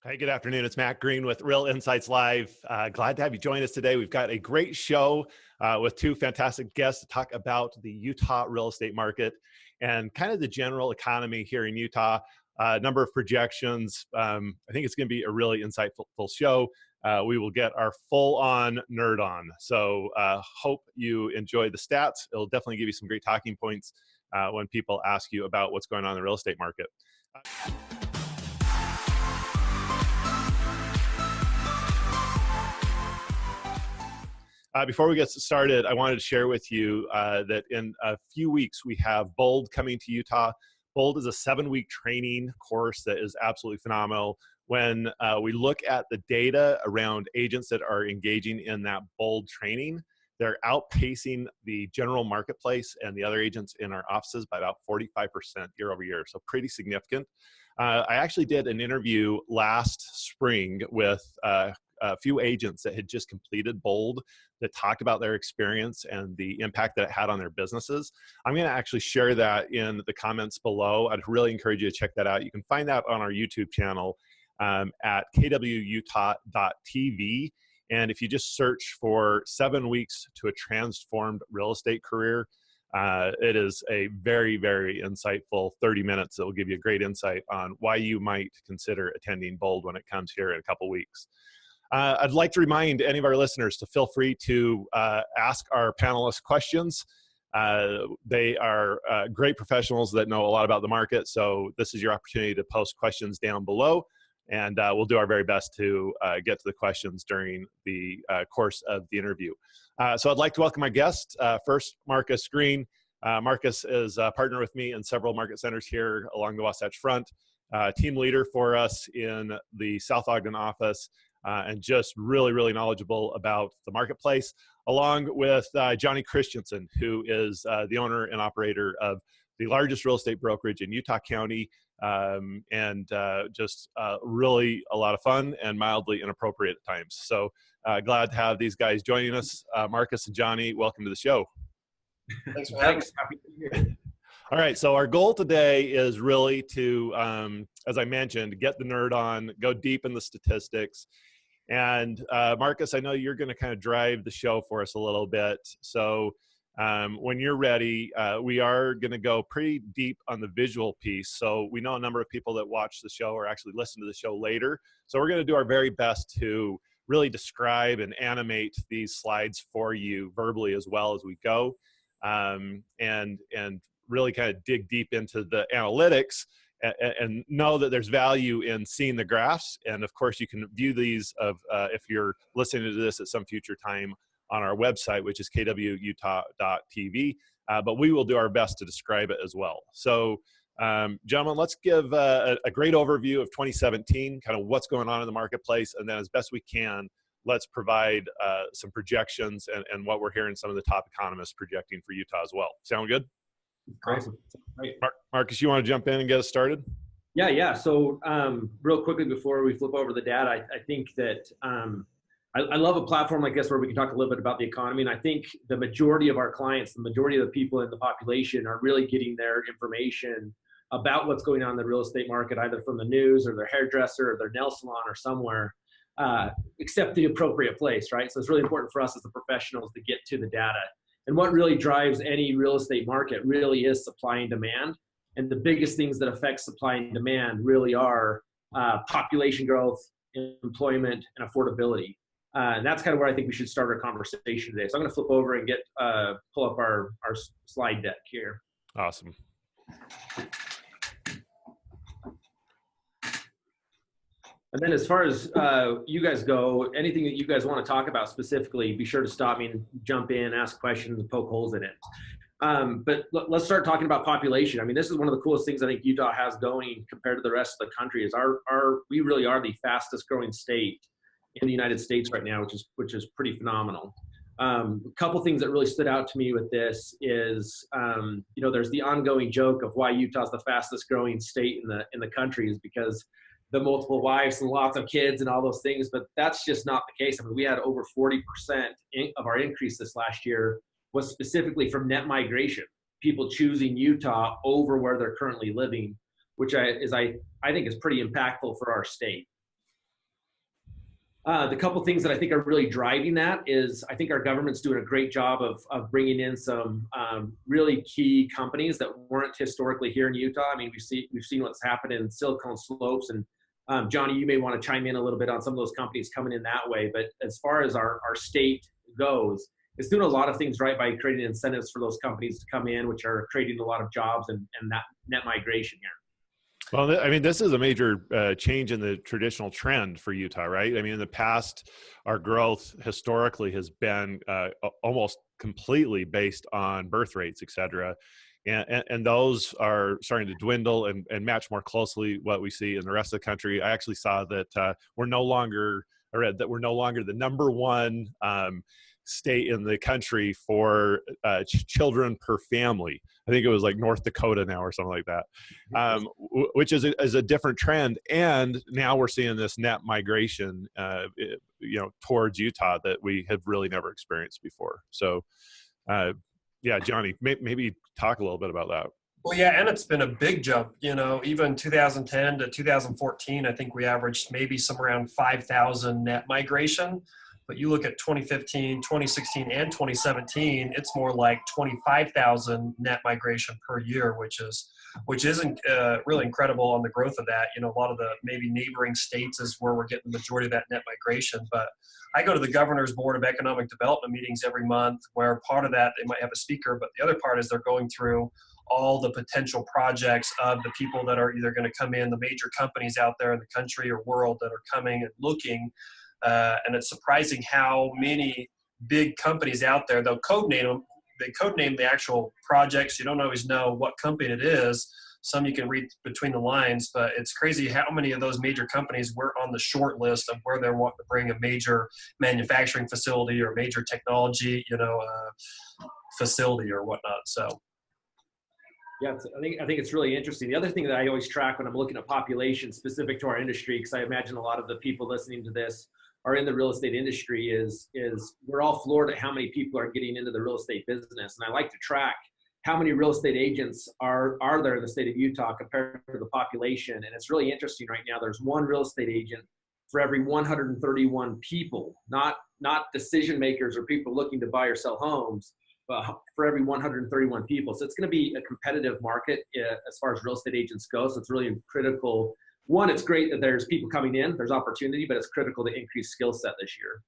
Hey, good afternoon. It's Matt Green with Real Insights Live. Glad to have you join us today. We've got a great show with two fantastic guests to talk about the Utah real estate market and kind of the general economy here in Utah. Number of projections. I think it's going to be a really insightful show. We will get our full-on nerd on. So hope you enjoy the stats. It'll definitely give you some great talking points when people ask you about what's going on in the real estate market. Before we get started, I wanted to share with you that in a few weeks, we have Bold coming to Utah. Bold is a 7-week training course that is absolutely phenomenal. When we look at the data around agents that are engaging in that Bold training, they're outpacing the general marketplace and the other agents in our offices by about 45% year over year. So pretty significant. I actually did an interview last spring with a few agents that had just completed Bold that talked about their experience and the impact that it had on their businesses. I'm going to actually share that in the comments below. I'd really encourage you to check that out. You can find that on our YouTube channel at kwutah.tv. And if you just search for 7 weeks to a transformed real estate career, it is a very, very insightful 30 minutes that will give you a great insight on why you might consider attending Bold when it comes here in a couple weeks. I'd like to remind any of our listeners to feel free to ask our panelists questions. They are great professionals that know a lot about the market, so this is your opportunity to post questions down below, and we'll do our very best to get to the questions during the course of the interview. So I'd like to welcome my guest. First, Marcus Green. Marcus is a partner with me in several market centers here along the Wasatch Front, team leader for us in the South Ogden office, and just really, really knowledgeable about the marketplace, along with Jonny Christensen, who is the owner and operator of the largest real estate brokerage in Utah County, and just really a lot of fun and mildly inappropriate at times. So glad to have these guys joining us. Marcus and Jonny, welcome to the show. Thanks for having us. Happy to be here. All right, so our goal today is really to, as I mentioned, get the nerd on, go deep in the statistics. And Marcus, I know you're going to kind of drive the show for us a little bit. So when you're ready, we are going to go pretty deep on the visual piece. So we know a number of people that watch the show or actually listen to the show later. So we're going to do our very best to really describe and animate these slides for you verbally as well as we go, and really kind of dig deep into the analytics and know that there's value in seeing the graphs. And of course, you can view these if you're listening to this at some future time on our website, which is kwutah.tv. But we will do our best to describe it as well. So, gentlemen, let's give a great overview of 2017, kind of what's going on in the marketplace. And then as best we can, let's provide some projections and what we're hearing some of the top economists projecting for Utah as well. Sound good? Great. Great. Marcus, you want to jump in and get us started? Yeah. So real quickly before we flip over the data, I think that I love a platform like this where we can talk a little bit about the economy. And I think the majority of our clients, the majority of the people in the population are really getting their information about what's going on in the real estate market, either from the news or their hairdresser or their nail salon or somewhere, except the appropriate place, right? So it's really important for us as the professionals to get to the data. And what really drives any real estate market really is supply and demand. And the biggest things that affect supply and demand really are population growth, employment, and affordability. And that's kind of where I think we should start our conversation today. So I'm going to flip over and pull up our slide deck here. Awesome. And then as far as you guys go, anything that you guys want to talk about specifically, be sure to stop me and jump in, ask questions, and poke holes in it. But let's start talking about population. I mean, this is one of the coolest things I think Utah has going compared to the rest of the country is we really are the fastest growing state in the United States right now, which is pretty phenomenal. A couple things that really stood out to me with this is, there's the ongoing joke of why Utah's the fastest growing state in the country is because the multiple wives and lots of kids and all those things, but that's just not the case. I mean, we had over 40% of our increase this last year was specifically from net migration, people choosing Utah over where they're currently living, which I think is pretty impactful for our state. The couple things that I think are really driving that is I think our government's doing a great job of bringing in some really key companies that weren't historically here in Utah. I mean, we've seen what's happened in Silicon Slopes, and Jonny, you may want to chime in a little bit on some of those companies coming in that way. But as far as our state goes, it's doing a lot of things right by creating incentives for those companies to come in, which are creating a lot of jobs and that net migration here. Well, I mean, this is a major change in the traditional trend for Utah, right? I mean, in the past, our growth historically has been almost completely based on birth rates, et cetera. And those are starting to dwindle and match more closely what we see in the rest of the country. I actually saw that we're no longer the number one state in the country for children per family. I think it was like North Dakota now or something like that, which is a different trend. And now we're seeing this net migration, towards Utah that we have really never experienced before. So, yeah, Jonny, maybe talk a little bit about that. Well, yeah, and it's been a big jump. Even 2010 to 2014, I think we averaged maybe somewhere around 5,000 net migration. But you look at 2015, 2016, and 2017, it's more like 25,000 net migration per year, which is really incredible on the growth of that. A lot of the maybe neighboring states is where we're getting the majority of that net migration. But I go to the Governor's Board of Economic Development meetings every month, where part of that, they might have a speaker, but the other part is they're going through all the potential projects of the people that are either going to come in, the major companies out there in the country or world that are coming and looking. And it's surprising how many big companies out there, they'll codename them. They codename the actual projects. You don't always know what company it is. Some you can read between the lines, but it's crazy how many of those major companies were on the short list of where they're wanting to bring a major manufacturing facility or major technology, facility or whatnot. So. Yeah, I think it's really interesting. The other thing that I always track when I'm looking at population specific to our industry, because I imagine a lot of the people listening to this are in the real estate industry, is we're all floored at how many people are getting into the real estate business. And I like to track how many real estate agents are there in the state of Utah compared to the population. And it's really interesting right now. There's one real estate agent for every 131 people, not decision makers or people looking to buy or sell homes, but for every 131 people. So it's going to be a competitive market as far as real estate agents go. So it's really critical. One, it's great that there's people coming in, there's opportunity, but it's critical to increase skill set this year.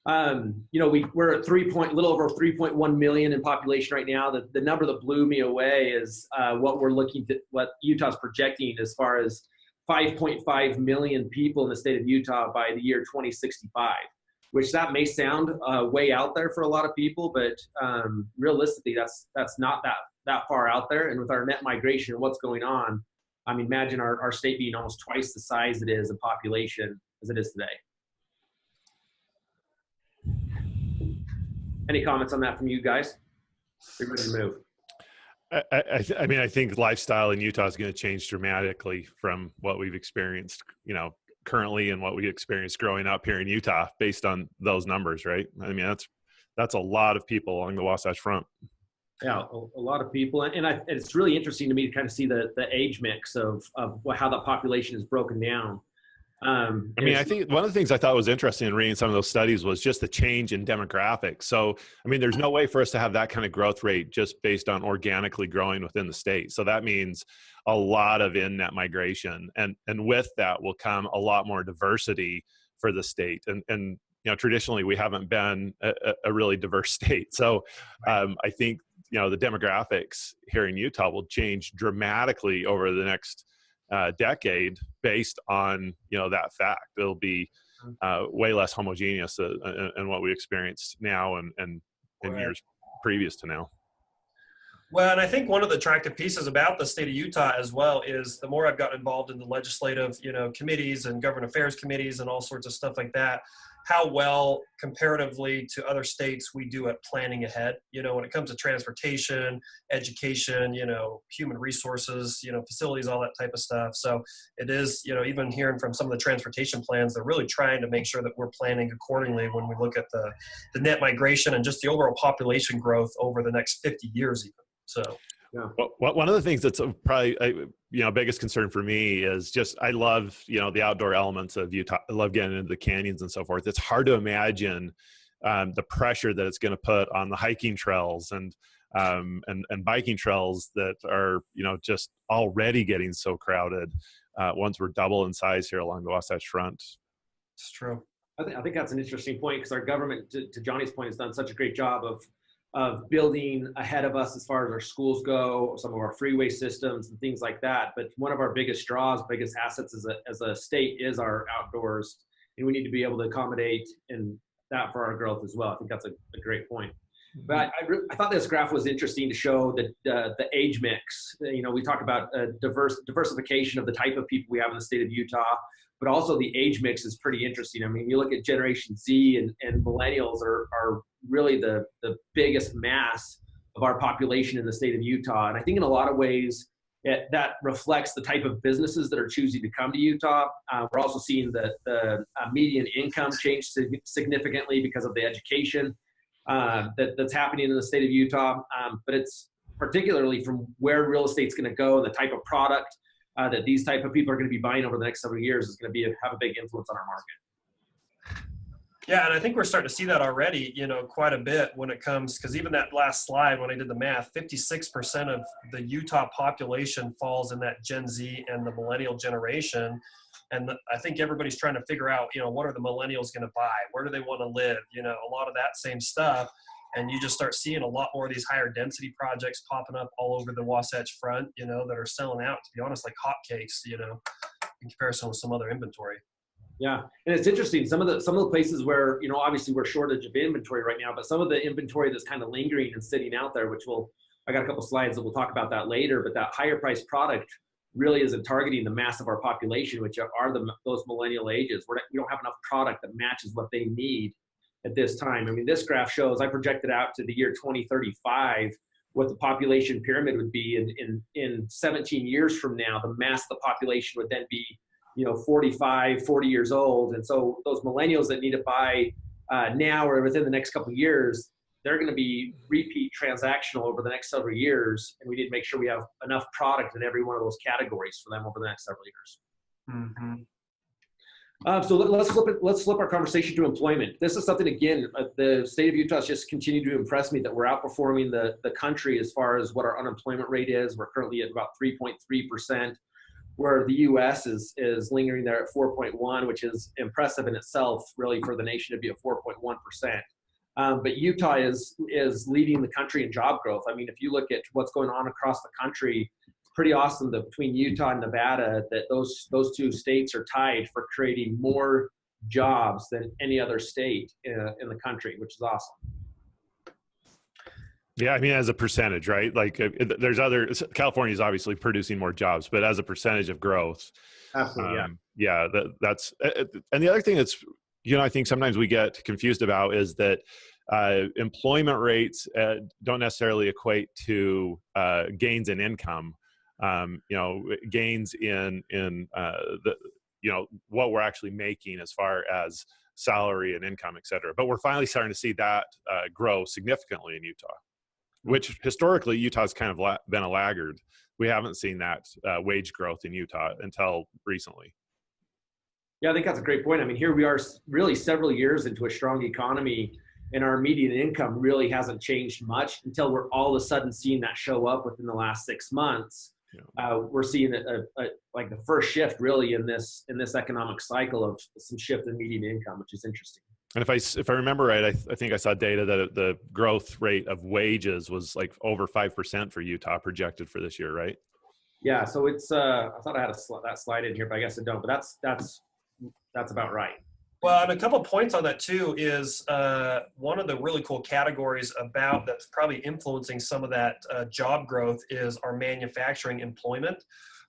We're at little over 3.1 million in population right now. The number that blew me away is what Utah's projecting as far as 5.5 million people in the state of Utah by the year 2065, which that may sound way out there for a lot of people, but realistically, that's not that far out there. And with our net migration and what's going on, I mean, imagine our state being almost twice the size it is in population as it is today. Any comments on that from you guys? We're ready to move. I think lifestyle in Utah is going to change dramatically from what we've experienced, currently and what we experienced growing up here in Utah based on those numbers, right? I mean, that's a lot of people along the Wasatch Front. Yeah, a lot of people. And it's really interesting to me to kind of see the age mix of how the population is broken down. I think one of the things I thought was interesting in reading some of those studies was just the change in demographics. So, I mean, there's no way for us to have that kind of growth rate just based on organically growing within the state. So that means a lot of in-net migration. And with that will come a lot more diversity for the state. And traditionally we haven't been a really diverse state. So I think, the demographics here in Utah will change dramatically over the next decade based on that fact. It'll be way less homogeneous in what we experience now and years previous to now. Well, and I think one of the attractive pieces about the state of Utah as well is the more I've gotten involved in the legislative, committees and government affairs committees and all sorts of stuff like that, how well comparatively to other states we do at planning ahead, when it comes to transportation, education, human resources, facilities, all that type of stuff. So it is, even hearing from some of the transportation plans, they're really trying to make sure that we're planning accordingly when we look at the net migration and just the overall population growth over the next 50 years even. So. Yeah. Well, one of the things that's probably, biggest concern for me is just, I love, the outdoor elements of Utah. I love getting into the canyons and so forth. It's hard to imagine the pressure that it's going to put on the hiking trails and biking trails that are, just already getting so crowded once we're double in size here along the Wasatch Front. It's true. I think that's an interesting point, because our government, to Johnny's point, has done such a great job of building ahead of us as far as our schools go, some of our freeway systems and things like that. But one of our biggest draws, biggest assets as a state is our outdoors, and we need to be able to accommodate in that for our growth as well. I think that's a great point. But I thought this graph was interesting to show the age mix. We talk about diversification of the type of people we have in the state of Utah, but also the age mix is pretty interesting. I mean, you look at Generation Z and millennials are really the biggest mass of our population in the state of Utah. And I think in a lot of ways that reflects the type of businesses that are choosing to come to Utah. We're also seeing the median income change significantly because of the education that's happening in the state of Utah. But it's particularly from where real estate's going to go and the type of product that these type of people are going to be buying over the next several years is going to have a big influence on our market. Yeah, and I think we're starting to see that already, quite a bit when it comes, because even that last slide, when I did the math, 56% of the Utah population falls in that Gen Z and the millennial generation. And I think everybody's trying to figure out, what are the millennials going to buy? Where do they want to live? A lot of that same stuff. And you just start seeing a lot more of these higher density projects popping up all over the Wasatch Front, that are selling out, to be honest, like hotcakes, in comparison with some other inventory. Yeah, and it's interesting. Some of the places where, obviously we're shortage of inventory right now, but some of the inventory that's kind of lingering and sitting out there, I got a couple slides that we'll talk about that later, but that higher priced product really isn't targeting the mass of our population, which are those millennial ages. We don't have enough product that matches what they need at this time. I mean, this graph shows, I projected out to the year 2035 what the population pyramid would be in 17 years from now. The mass of the population would then be 45, 40 years old. And so those millennials that need to buy now or within the next couple of years, they're going to be repeat transactional over the next several years. And we need to make sure we have enough product in every one of those categories for them over the next several years. Mm-hmm. So let's flip our conversation to employment. This is something, again, the state of Utah has just continued to impress me that we're outperforming the country as far as what our unemployment rate is. We're currently at about 3.3%. Where the U.S. is lingering there at 4.1, which is impressive in itself, really, for the nation to be at 4.1%. But Utah is leading the country in job growth. I mean, if you look at what's going on across the country, it's pretty awesome that between Utah and Nevada, that those two states are tied for creating more jobs than any other state in the country, which is awesome. Yeah, I mean, as a percentage, right? Like California is obviously producing more jobs, but as a percentage of growth. Absolutely, that's, and the other thing that's, I think sometimes we get confused about is that employment rates don't necessarily equate to gains in income, gains in what we're actually making as far as salary and income, et cetera. But we're finally starting to see that grow significantly in Utah, which historically Utah's kind of been a laggard. We haven't seen that wage growth in Utah until recently. Yeah, I think that's a great point. I mean, here we are really several years into a strong economy, and our median income really hasn't changed much until we're all of a sudden seeing that show up within the last 6 months. Yeah. We're seeing like the first shift really in this economic cycle of some shift in median income, which is interesting. And if I remember right, I think I saw data that the growth rate of wages was like over 5% for Utah projected for this year, right? Yeah. So it's I thought I had that slide in here, but I guess I don't. But that's about right. Well, and a couple of points on that too is one of the really cool categories that's probably influencing some of that job growth is our manufacturing employment,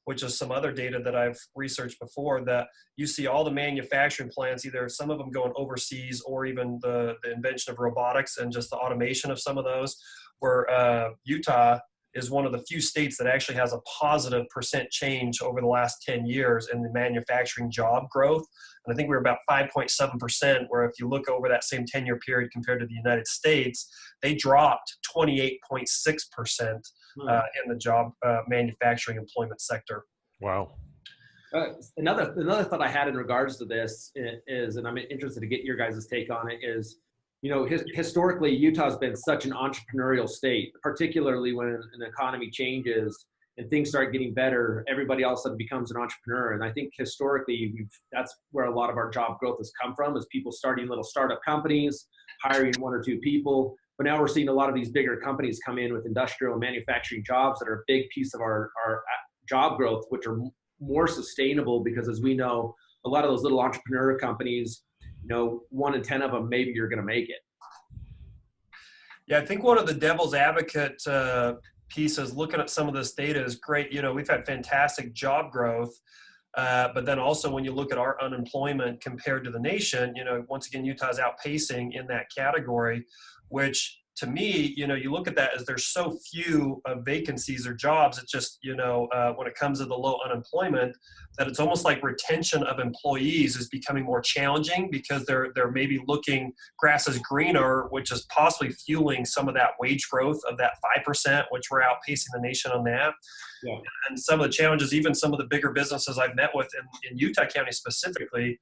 which is some other data that I've researched before, that you see all the manufacturing plants, either some of them going overseas or even the invention of robotics and just the automation of some of those, where Utah is one of the few states that actually has a positive percent change over the last 10 years in the manufacturing job growth. And I think we're about 5.7%, where if you look over that same 10-year period compared to the United States, they dropped 28.6%. in the job manufacturing employment sector. Wow. Another thought I had in regards to this is, and I'm interested to get your guys' take on it, is, historically, Utah's been such an entrepreneurial state, particularly when an economy changes and things start getting better, everybody all of a sudden becomes an entrepreneur. And I think historically, that's where a lot of our job growth has come from, is people starting little startup companies, hiring 1 or 2 people. But now we're seeing a lot of these bigger companies come in with industrial and manufacturing jobs that are a big piece of our job growth, which are more sustainable, because as we know, a lot of those little entrepreneur companies, 1 in 10 of them, maybe you're going to make it. Yeah, I think one of the devil's advocate pieces looking at some of this data is great. We've had fantastic job growth, but then also when you look at our unemployment compared to the nation, once again, Utah's outpacing in that category, which to me, you look at that as there's so few vacancies or jobs. It's just, when it comes to the low unemployment, that it's almost like retention of employees is becoming more challenging, because they're maybe looking grass is greener, which is possibly fueling some of that wage growth of that 5%, which we're outpacing the nation on that. Yeah. And some of the challenges, even some of the bigger businesses I've met with in Utah County specifically,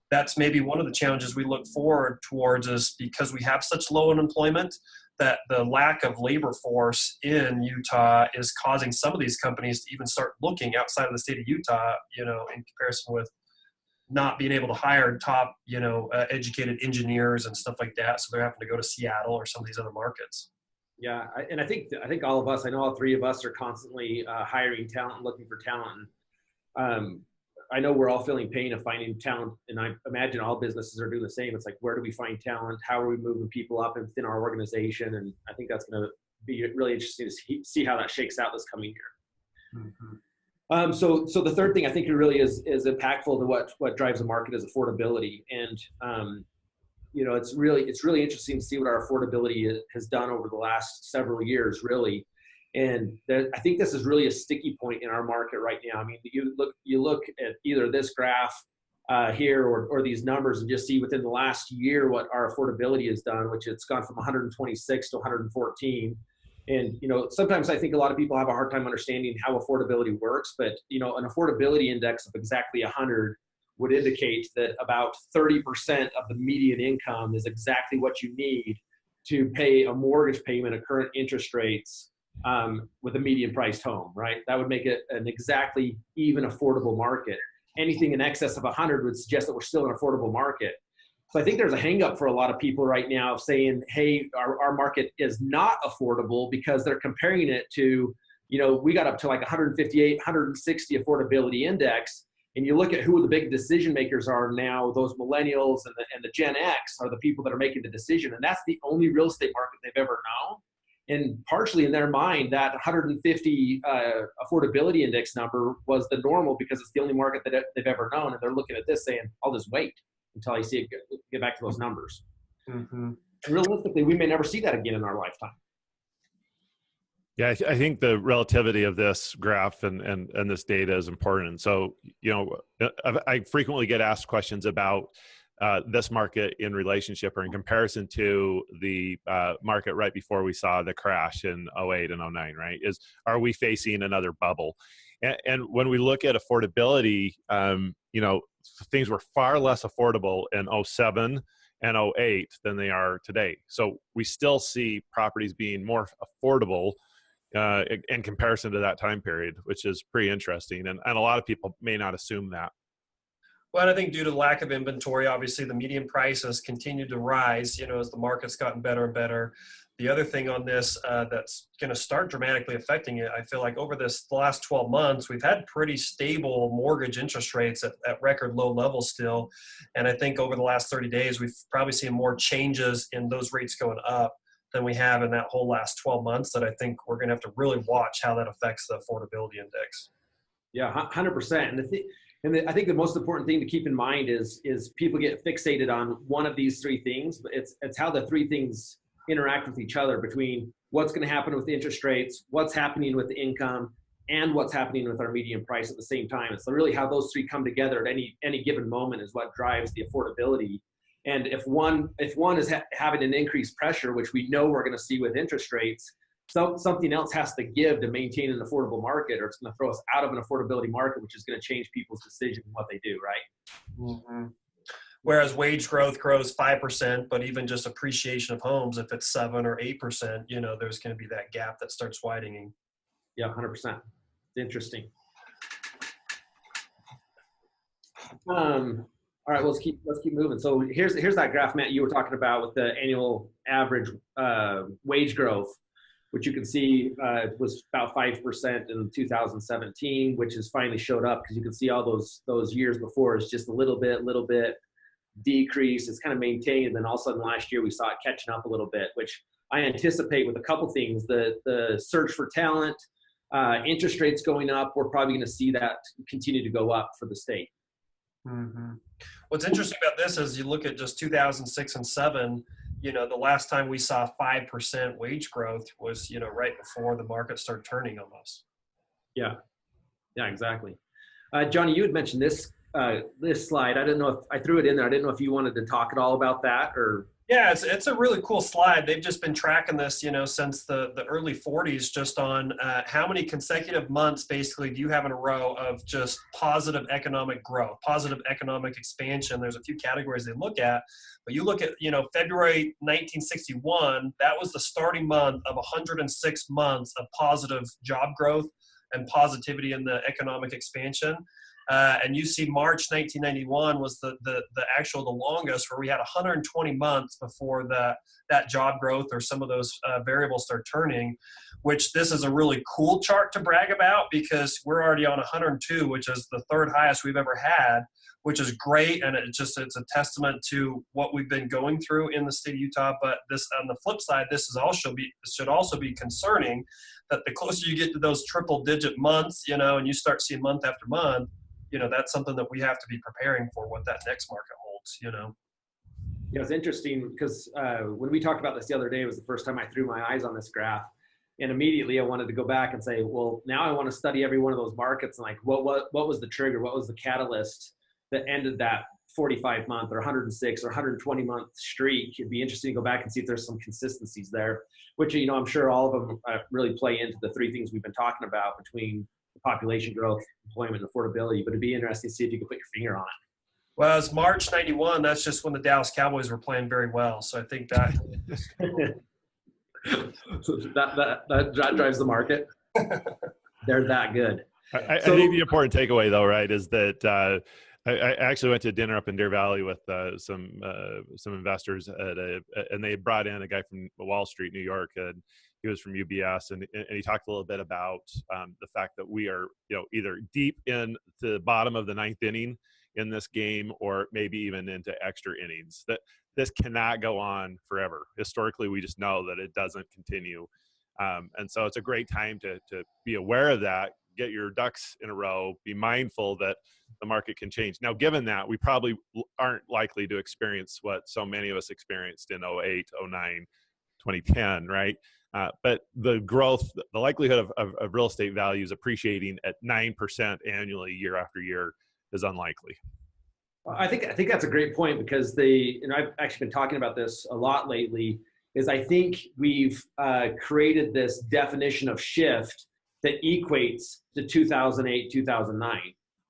that's maybe one of the challenges we look forward towards, is because we have such low unemployment, that the lack of labor force in Utah is causing some of these companies to even start looking outside of the state of Utah, in comparison with not being able to hire top, educated engineers and stuff like that. So they're having to go to Seattle or some of these other markets. Yeah. I think all of us, I know all 3 of us are constantly hiring talent and looking for talent. I know we're all feeling pain of finding talent, and I imagine all businesses are doing the same. It's like, where do we find talent? How are we moving people up within our organization? And I think that's going to be really interesting to see how that shakes out this coming year. Mm-hmm. So the third thing I think really is impactful to what drives the market is affordability. And it's really interesting to see what our affordability has done over the last several years, really. And I think this is really a sticky point in our market right now. I mean, you look at either this graph here or these numbers and just see within the last year what our affordability has done, which it's gone from 126 to 114. And, sometimes I think a lot of people have a hard time understanding how affordability works, but, an affordability index of exactly 100 would indicate that about 30% of the median income is exactly what you need to pay a mortgage payment at current interest rates, with a median priced home, right? That would make it an exactly even affordable market. Anything in excess of 100 would suggest that we're still an affordable market. So I think there's a hang up for a lot of people right now of saying, hey, our market is not affordable, because they're comparing it to, we got up to like 158, 160 affordability index. And you look at who the big decision makers are now, those millennials and the Gen X are the people that are making the decision. And that's the only real estate market they've ever known. And partially in their mind, that 150 affordability index number was the normal, because it's the only market that they've ever known. And they're looking at this saying, I'll just wait until I see it get back to those numbers. Mm-hmm. And realistically, we may never see that again in our lifetime. Yeah, I think the relativity of this graph and this data is important. So, I frequently get asked questions about this market in relationship or in comparison to the market right before we saw the crash in 08 and 09, right? Are we facing another bubble? And when we look at affordability, things were far less affordable in 07 and 08 than they are today. So we still see properties being more affordable in comparison to that time period, which is pretty interesting. And a lot of people may not assume that. Well, I think due to the lack of inventory, obviously the median price has continued to rise, as the market's gotten better and better. The other thing on this that's going to start dramatically affecting it, I feel like over the last 12 months, we've had pretty stable mortgage interest rates at record low levels still. And I think over the last 30 days, we've probably seen more changes in those rates going up than we have in that whole last 12 months, that I think we're going to have to really watch how that affects the affordability index. Yeah, 100%. And I think the most important thing to keep in mind is people get fixated on one of these 3 things, but it's how the 3 things interact with each other, between what's going to happen with interest rates, what's happening with the income, and what's happening with our median price at the same time. It's really how those 3 come together at any given moment is what drives the affordability. And if one is having an increased pressure, which we know we're going to see with interest rates, something else has to give to maintain an affordable market, or it's going to throw us out of an affordability market, which is going to change people's decision in what they do, right? Mm-hmm. Whereas wage growth grows 5%, but even just appreciation of homes, if it's 7 or 8%, there's going to be that gap that starts widening. Yeah, 100%. It's interesting. All right, well, let's keep moving. So here's that graph, Matt, you were talking about with the annual average wage growth, which you can see was about 5% in 2017, which has finally showed up, because you can see all those years before is just a little bit decrease. It's kind of maintained, and then all of a sudden last year we saw it catching up a little bit, which I anticipate with a couple things: the search for talent, interest rates going up. We're probably going to see that continue to go up for the state. Mm-hmm. What's interesting about this is you look at just 2006 and 7, the last time we saw 5% wage growth was, right before the market started turning almost. Yeah, exactly. Jonny, you had mentioned this slide. I didn't know if I threw it in there. I didn't know if you wanted to talk at all about that, or. Yeah, it's a really cool slide. They've just been tracking this, since the early 40s, just on how many consecutive months basically do you have in a row of just positive economic growth, positive economic expansion. There's a few categories they look at, but you look at, February 1961, that was the starting month of 106 months of positive job growth and positivity in the economic expansion. And you see March 1991 was the longest, where we had 120 months before that job growth or some of those variables start turning, which this is a really cool chart to brag about, because we're already on 102, which is the third highest we've ever had, which is great. And it's a testament to what we've been going through in the state of Utah. But this, on the flip side, this should also be concerning, that the closer you get to those triple digit months, and you start seeing month after month, that's something that we have to be preparing for, what that next market holds, Yeah, it's interesting, because when we talked about this the other day, it was the first time I threw my eyes on this graph. And immediately I wanted to go back and say, well, now I want to study every one of those markets, and like, what was the trigger? What was the catalyst that ended that 45-month or 106 or 120-month streak? It'd be interesting to go back and see if there's some consistencies there, which, I'm sure all of them really play into the three things we've been talking about between population growth, employment, and affordability. But it'd be interesting to see if you could put your finger on it. Well, it's March 91. That's just when the Dallas Cowboys were playing very well. So I think that so that drives the market. They're that good. I think the important takeaway, though, right, is that I actually went to dinner up in Deer Valley with some investors and they brought in a guy from Wall Street, New York, and he was from UBS, and he talked a little bit about the fact that we are, either deep in the bottom of the ninth inning in this game, or maybe even into extra innings. That this cannot go on forever. Historically, we just know that it doesn't continue, and so it's a great time to be aware of that. Get your ducks in a row. Be mindful that the market can change. Now, given that, we probably aren't likely to experience what so many of us experienced in 08, 09, 2010, right? But the growth, the likelihood of real estate values appreciating at 9% annually year after year is unlikely. I think that's a great point, because I've actually been talking about this a lot lately, is I think we've created this definition of shift that equates to 2008, 2009.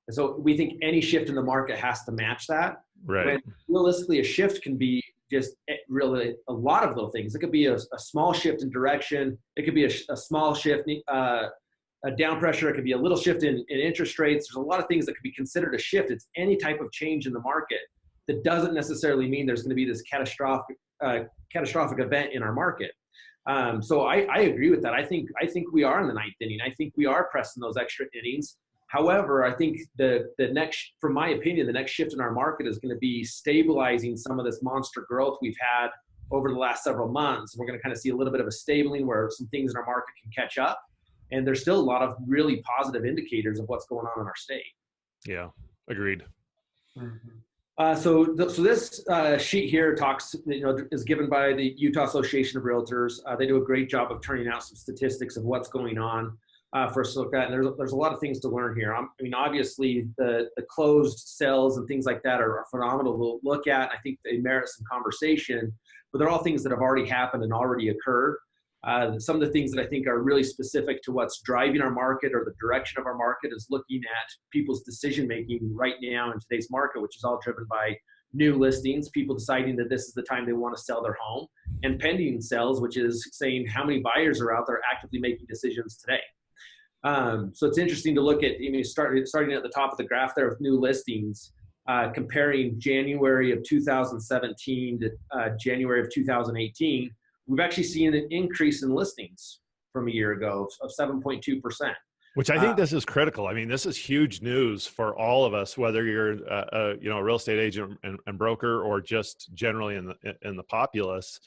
And so we think any shift in the market has to match that. Right. When realistically, a shift can be just really a lot of little things. It could be a small shift in direction. It could be a small shift, a down pressure. It could be a little shift in interest rates. There's a lot of things that could be considered a shift. It's any type of change in the market that doesn't necessarily mean there's going to be this catastrophic event in our market. So I agree with that. I think we are in the ninth inning. I think we are pressing those extra innings. However, I think the next, from my opinion, the next shift in our market is going to be stabilizing some of this monster growth we've had over the last several months. We're going to kind of see a little bit of a stabling where some things in our market can catch up. And there's still a lot of really positive indicators of what's going on in our state. Yeah, agreed. Mm-hmm. So this sheet here is given by the Utah Association of Realtors. They do a great job of turning out some statistics of what's going on for us to look at. And there's a lot of things to learn here. Obviously the closed sales and things like that are phenomenal to look at. I think they merit some conversation, but they're all things that have already happened and already occurred. Some of the things that I think are really specific to what's driving our market or the direction of our market is looking at people's decision-making right now in today's market, which is all driven by new listings, people deciding that this is the time they want to sell their home, and pending sales, which is saying how many buyers are out there actively making decisions today. So it's interesting to look at, starting at the top of the graph there with new listings, comparing January of 2017 to January of 2018, we've actually seen an increase in listings from a year ago of 7.2%. Which I think this is critical. I mean, this is huge news for all of us, whether you're a real estate agent and broker or just generally in the populace.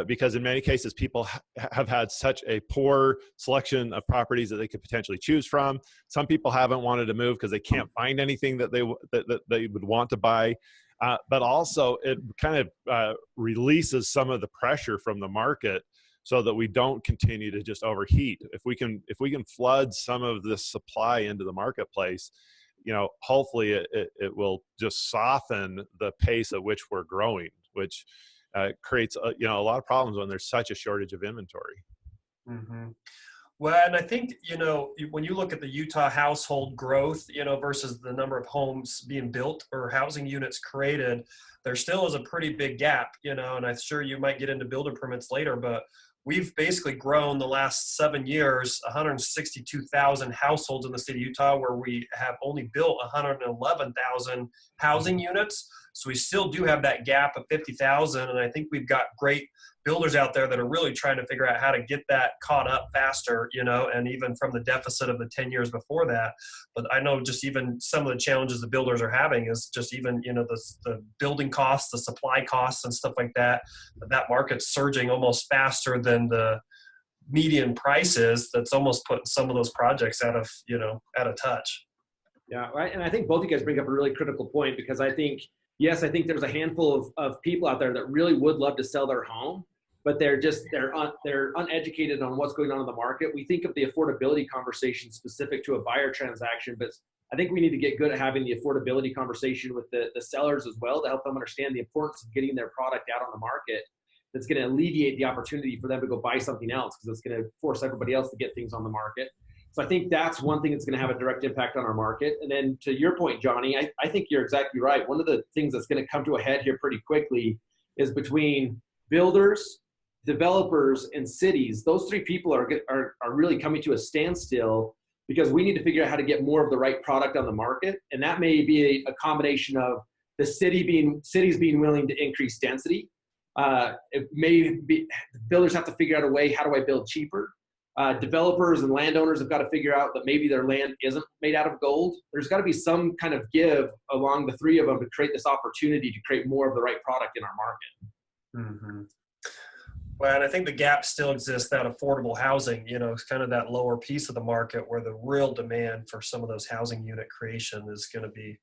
Because in many cases, people have had such a poor selection of properties that they could potentially choose from. Some people haven't wanted to move because they can't find anything that they would want to buy. But also, it kind of releases some of the pressure from the market, so that we don't continue to just overheat. If we can flood some of this supply into the marketplace, hopefully it will just soften the pace at which we're growing, which creates a lot of problems when there's such a shortage of inventory. Mm-hmm. Well, and I think, when you look at the Utah household growth, versus the number of homes being built or housing units created, there still is a pretty big gap, and I'm sure you might get into builder permits later, but we've basically grown the last 7 years, 162,000 households in the state of Utah, where we have only built 111,000 housing units. So we still do have that gap of 50,000. And I think we've got great builders out there that are really trying to figure out how to get that caught up faster, and even from the deficit of the 10 years before that. But I know just even some of the challenges the builders are having is just even, the building costs, the supply costs and stuff like that, that market's surging almost faster than the median prices. That's almost putting some of those projects out of touch. Yeah, right. And I think both of you guys bring up a really critical point, because I think there's a handful of people out there that really would love to sell their home, but they're uneducated on what's going on in the market. We think of the affordability conversation specific to a buyer transaction, but I think we need to get good at having the affordability conversation with the sellers as well, to help them understand the importance of getting their product out on the market. That's going to alleviate the opportunity for them to go buy something else, because it's going to force everybody else to get things on the market. So I think that's one thing that's going to have a direct impact on our market. And then to your point, Jonny, I think you're exactly right. One of the things that's going to come to a head here pretty quickly is between builders, developers, and cities. Those three people are really coming to a standstill, because we need to figure out how to get more of the right product on the market. And that may be a combination of the cities being willing to increase density. It may be builders have to figure out a way, how do I build cheaper? Developers and landowners have got to figure out that maybe their land isn't made out of gold. There's got to be some kind of give along the three of them to create this opportunity to create more of the right product in our market. Mm-hmm. Well, and I think the gap still exists, that affordable housing, it's kind of that lower piece of the market where the real demand for some of those housing unit creation is going to be.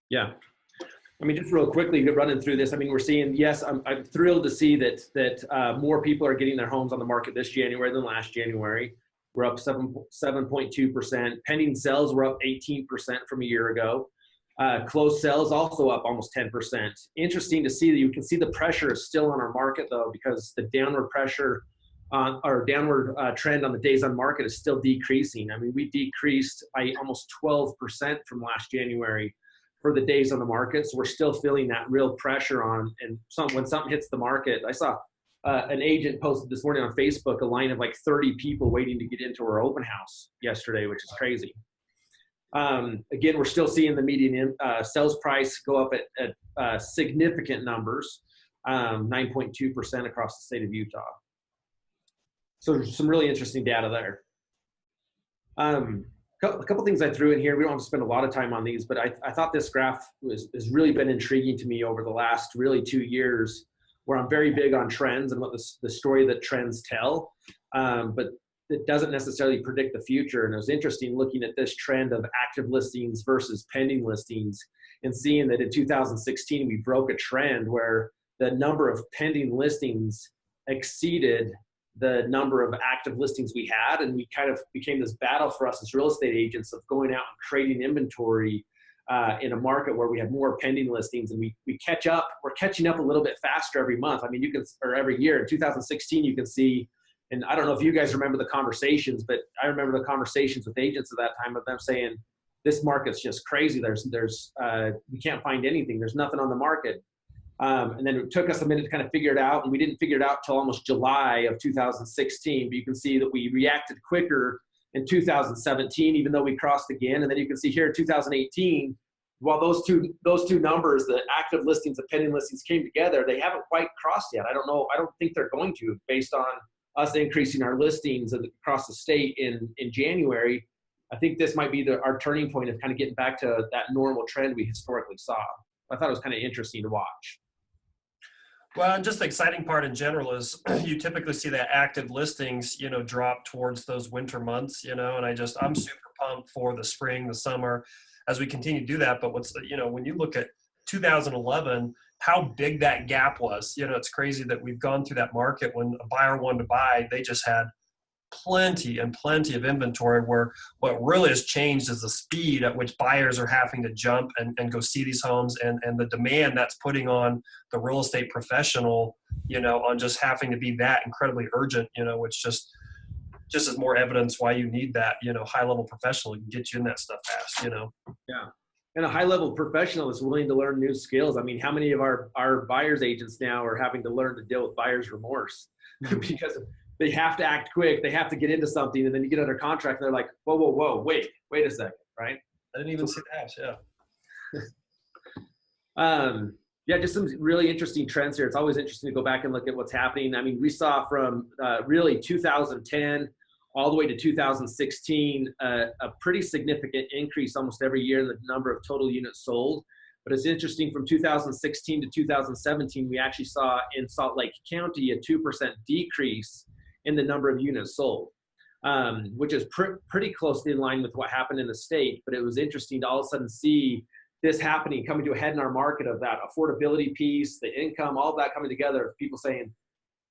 Yeah. I mean, just real quickly, running through this, we're seeing, yes, I'm thrilled to see that more people are getting their homes on the market this January than last January. We're up 7.2%. Pending sales were up 18% from a year ago. Closed sales also up almost 10%. Interesting to see that you can see the pressure is still on our market, though, because the downward pressure or downward trend on the days on market is still decreasing. We decreased by almost 12% from last January for the days on the market. So we're still feeling that real pressure on, and when something hits the market, I saw an agent posted this morning on Facebook, a line of like 30 people waiting to get into our open house yesterday, which is crazy. Again, we're still seeing the median sales price go up at significant numbers, 9.2% across the state of Utah. So some really interesting data there. A couple things I threw in here. We don't have to spend a lot of time on these, but I thought this graph has really been intriguing to me over the last really 2 years, where I'm very big on trends and what the story that trends tell, but it doesn't necessarily predict the future. And it was interesting looking at this trend of active listings versus pending listings, and seeing that in 2016 we broke a trend where the number of pending listings exceeded the number of active listings we had, and we kind of became this battle for us as real estate agents of going out and creating inventory in a market where we had more pending listings, and we're catching up a little bit faster every month. I mean, or every year. In 2016, you can see, and I don't know if you guys remember the conversations, but I remember the conversations with agents at that time of them saying, this market's just crazy. We can't find anything. There's nothing on the market. And then it took us a minute to kind of figure it out, and we didn't figure it out till almost July of 2016. But you can see that we reacted quicker in 2017, even though we crossed again. And then you can see here in 2018, while those two numbers, the active listings, the pending listings, came together, they haven't quite crossed yet. I don't know. I don't think they're going to, based on us increasing our listings across the state in January. I think this might be our turning point of kind of getting back to that normal trend we historically saw. I thought it was kind of interesting to watch. Well, and just the exciting part in general is you typically see that active listings, drop towards those winter months, and I'm super pumped for the spring, the summer, as we continue to do that. But when you look at 2011, how big that gap was, it's crazy that we've gone through that market when a buyer wanted to buy, they just had plenty of inventory, where what really has changed is the speed at which buyers are having to jump and go see these homes, and the demand that's putting on the real estate professional, on just having to be that incredibly urgent, which just is more evidence why you need that, high level professional who can get you in that stuff fast, Yeah. And a high level professional is willing to learn new skills. I mean, how many of our buyers agents now are having to learn to deal with buyer's remorse because they have to act quick. They have to get into something, and then you get under contract, and they're like, whoa, wait a second, right? I didn't even see that. Yeah. Yeah, just some really interesting trends here. It's always interesting to go back and look at what's happening. I mean, we saw from really 2010 all the way to 2016 a pretty significant increase almost every year in the number of total units sold. But it's interesting, from 2016 to 2017, we actually saw in Salt Lake County a 2% decrease in the number of units sold, which is pretty closely in line with what happened in the state. But it was interesting to all of a sudden see this happening, coming to a head in our market, of that affordability piece, the income, all of that coming together, people saying,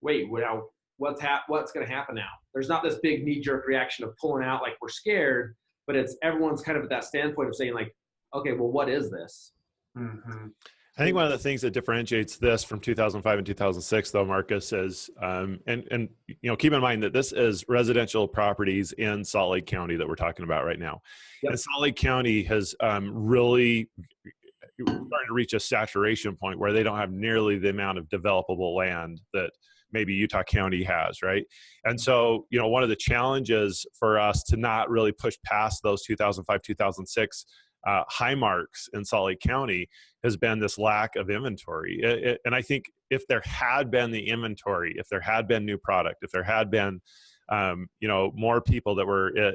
wait, what's going to happen now? There's not this big knee-jerk reaction of pulling out like we're scared, but it's everyone's kind of at that standpoint of saying like, okay, well, what is this? Mm-hmm. I think one of the things that differentiates this from 2005 and 2006, though, Marcus, is, and keep in mind that this is residential properties in Salt Lake County that we're talking about right now. Yep. And Salt Lake County has really starting to reach a saturation point where they don't have nearly the amount of developable land that maybe Utah County has, right? And so, one of the challenges for us to not really push past those 2005, 2006 high marks in Salt Lake County has been this lack of inventory. And I think if there had been the inventory, if there had been new product, if there had been, more people that were,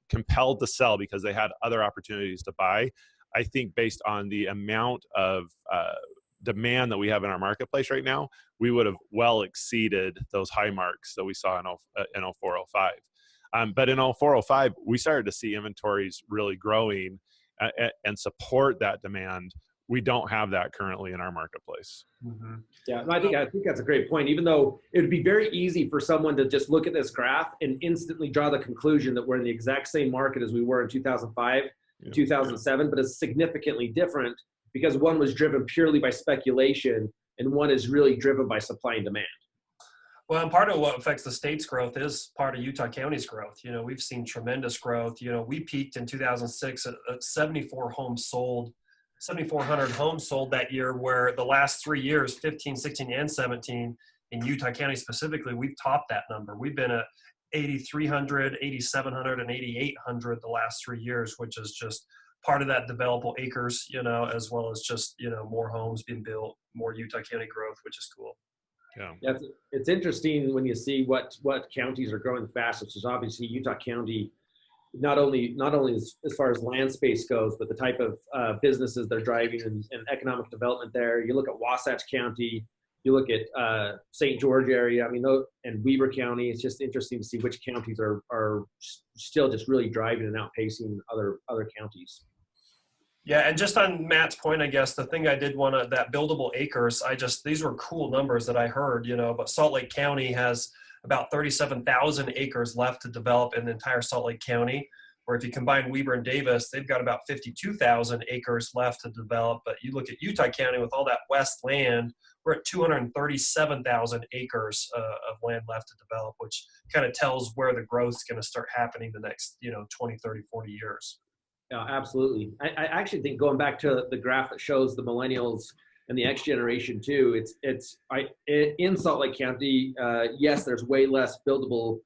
compelled to sell because they had other opportunities to buy, I think based on the amount of demand that we have in our marketplace right now, we would have well exceeded those high marks that we saw in 0405. But in 0405, we started to see inventories really growing and support that demand. We don't have that currently in our marketplace. Mm-hmm. Yeah, I think that's a great point. Even though it would be very easy for someone to just look at this graph and instantly draw the conclusion that we're in the exact same market as we were in 2005, 2007, but it's significantly different because one was driven purely by speculation and one is really driven by supply and demand. Well, and part of what affects the state's growth is part of Utah County's growth. We've seen tremendous growth. We peaked in 2006 at 7,400 homes sold that year, where the last 3 years, 15, 16, and 17, in Utah County specifically, we've topped that number. We've been at 8,300, 8,700, and 8,800 the last 3 years, which is just part of that developable acres, as well as just, more homes being built, more Utah County growth, which is cool. Yeah, it's interesting when you see what counties are growing the fastest, which is obviously Utah County, not only as far as land space goes, but the type of businesses they're driving and economic development there. You look at Wasatch County, you look at St. George area, and Weber County. It's just interesting to see which counties are still just really driving and outpacing other counties. Yeah, and just on Matt's point, I guess the thing I did want to, that buildable acres, these were cool numbers that I heard, but Salt Lake County has about 37,000 acres left to develop in the entire Salt Lake County. Or if you combine Weber and Davis, they've got about 52,000 acres left to develop. But you look at Utah County with all that west land, we're at 237,000 acres of land left to develop, which kind of tells where the growth is going to start happening the next, 20, 30, 40 years. Yeah, absolutely. I actually think going back to the graph that shows the millennials and the X generation too, in Salt Lake County, yes, there's way less buildable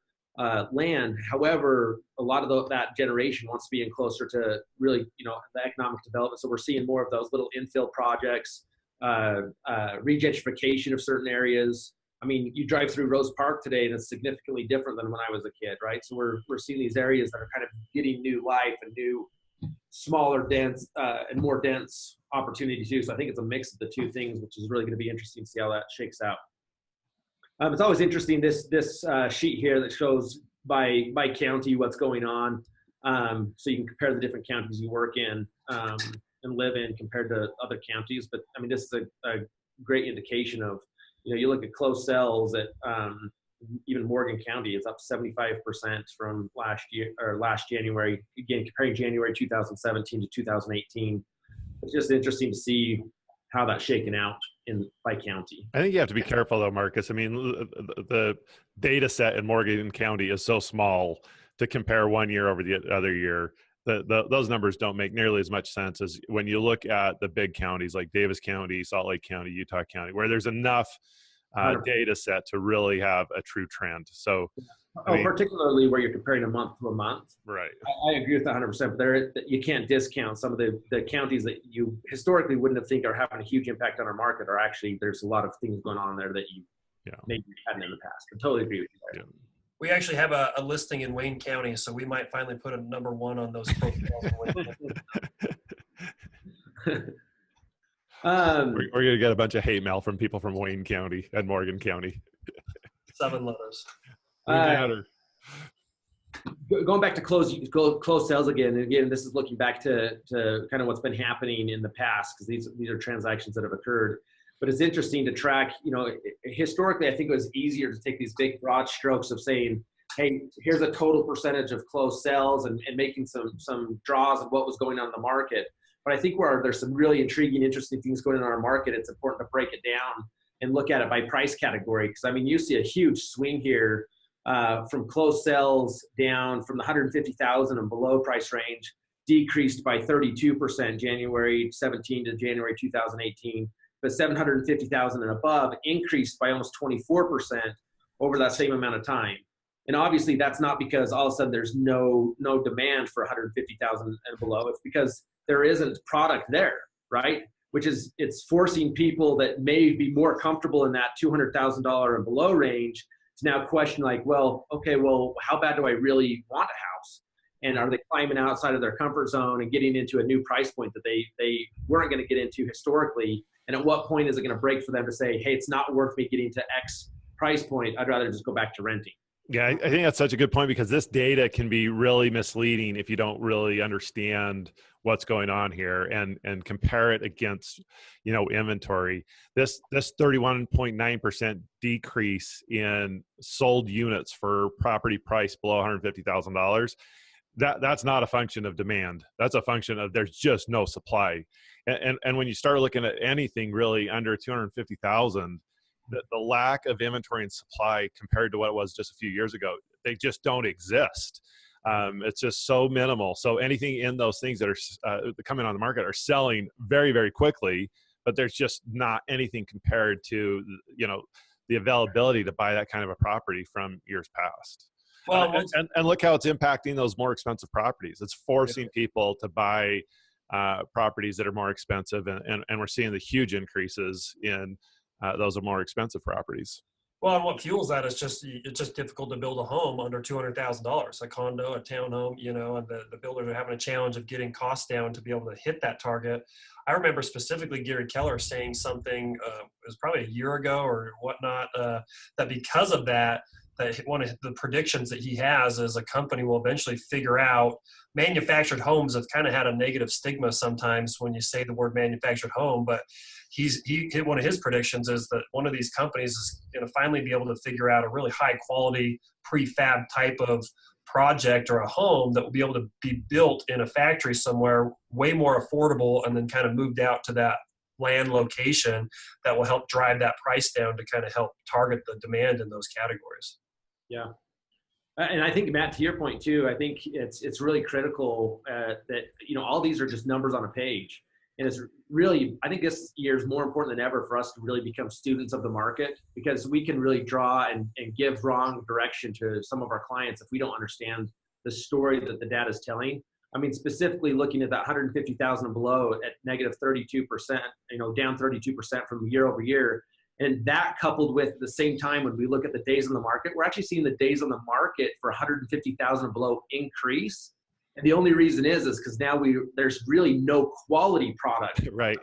land. However, a lot of that generation wants to be in closer to really, the economic development. So we're seeing more of those little infill projects, regentrification of certain areas. I mean, you drive through Rose Park today and it's significantly different than when I was a kid, right? So we're seeing these areas that are kind of getting new life and new, smaller, dense, and more dense opportunities too. So I think it's a mix of the two things, which is really going to be interesting to see how that shakes out. It's always interesting, this sheet here that shows by county what's going on. So you can compare the different counties you work in and live in compared to other counties. But I mean, this is a great indication of, you look at closed sales at even Morgan County is up 75% from last January. Again, comparing January 2017 to 2018. It's just interesting to see how that's shaken out by county. I think you have to be careful though, Marcus. I mean, the data set in Morgan County is so small to compare one year over the other year. Those numbers don't make nearly as much sense as when you look at the big counties like Davis County, Salt Lake County, Utah County, where there's enough data set to really have a true trend. So, particularly where you're comparing a month to a month. Right. I agree with that 100%, but you can't discount some of the counties that you historically wouldn't have think are having a huge impact on our market, or actually there's a lot of things going on there that you maybe hadn't in the past. I totally agree with you there. Yeah. We actually have a listing in Wayne County, so we might finally put a number 1 on those profiles in Wayne County. We're going to get a bunch of hate mail from people from Wayne County and Morgan County. 7 letters. Going back to close sales again, and again, this is looking back to kind of what's been happening in the past, because these are transactions that have occurred. But it's interesting to track, historically, I think it was easier to take these big broad strokes of saying, hey, here's a total percentage of closed sales and making some draws of what was going on in the market. But I think where there's some really intriguing, interesting things going on in our market, it's important to break it down and look at it by price category. Because, I mean, you see a huge swing here from closed sales down from the 150,000 and below price range, decreased by 32% January 17 to January 2018. But 750,000 and above increased by almost 24% over that same amount of time. And obviously that's not because all of a sudden there's no demand for 150,000 and below. It's because there isn't product there, right? It's forcing people that may be more comfortable in that $200,000 and below range to now question like, how bad do I really want a house? And are they climbing outside of their comfort zone and getting into a new price point that they weren't going to get into historically? And at what point is it going to break for them to say, hey, it's not worth me getting to X price point. I'd rather just go back to renting. Yeah, I think that's such a good point, because this data can be really misleading if you don't really understand what's going on here and compare it against, inventory. This 31.9% decrease in sold units for property price below $150,000. That's not a function of demand. That's a function of there's just no supply. And when you start looking at anything really under 250,000, the lack of inventory and supply compared to what it was just a few years ago, they just don't exist. It's just so minimal. So anything in those things that are coming on the market are selling very, very quickly, but there's just not anything compared to, the availability to buy that kind of a property from years past. Well, and look how it's impacting those more expensive properties. It's forcing people to buy properties that are more expensive, and we're seeing the huge increases in those are more expensive properties. Well, and what fuels that is it's just difficult to build a home under $200,000, a condo, a townhome, and the builders are having a challenge of getting costs down to be able to hit that target. I remember specifically Gary Keller saying something, it was probably a year ago or whatnot, that because of that one of the predictions that he has is a company will eventually figure out manufactured homes have kind of had a negative stigma sometimes when you say the word manufactured home, but one of his predictions is that one of these companies is going to finally be able to figure out a really high quality prefab type of project or a home that will be able to be built in a factory somewhere way more affordable, and then kind of moved out to that land location that will help drive that price down to kind of help target the demand in those categories. Yeah. And I think, Matt, to your point too, I think it's really critical that, all these are just numbers on a page. And it's really, I think this year is more important than ever for us to really become students of the market, because we can really draw and give wrong direction to some of our clients if we don't understand the story that the data is telling. I mean, specifically looking at that 150,000 and below at negative 32%, down 32% from year over year. And that coupled with the same time, when we look at the days on the market, we're actually seeing the days on the market for 150,000 and below increase. And the only reason is because now there's really no quality product. Right.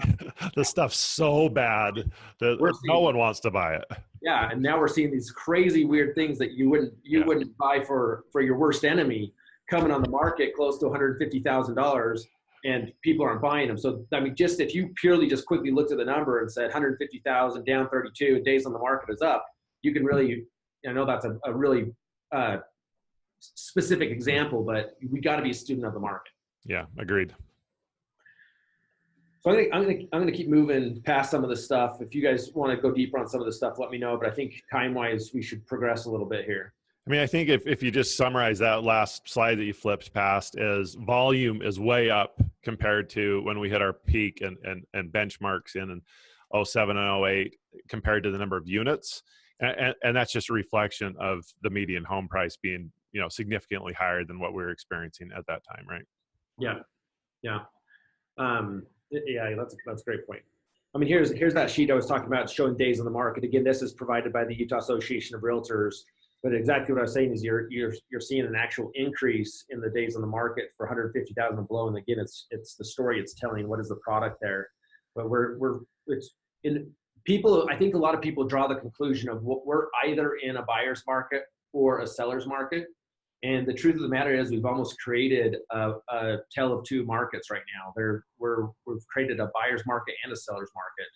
The stuff's so bad that no one wants to buy it. Yeah. And now we're seeing these crazy weird things that you wouldn't buy for your worst enemy coming on the market close to $150,000, and people aren't buying them. So, I mean, just if you purely just quickly looked at the number and said 150,000 down 32, days on the market is up, you can really, I know that's a really specific example, but we got to be a student of the market. Yeah, agreed. So I'm gonna keep moving past some of the stuff. If you guys want to go deeper on some of the stuff, let me know. But I think time-wise, we should progress a little bit here. I mean, I think if you just summarize that last slide that you flipped past, is volume is way up compared to when we hit our peak and benchmarks in 07 and 08 compared to the number of units. And that's just a reflection of the median home price being, significantly higher than what we were experiencing at that time, right? Yeah. Yeah. That's a great point. I mean, here's that sheet I was talking about showing days on the market. Again, this is provided by the Utah Association of Realtors. But exactly what I was saying is you're seeing an actual increase in the days on the market for 150,000 and below. And again, it's the story it's telling. What is the product there? But I think a lot of people draw the conclusion of we're either in a buyer's market or a seller's market. And the truth of the matter is we've almost created a tale of two markets right now. We've created a buyer's market and a seller's market.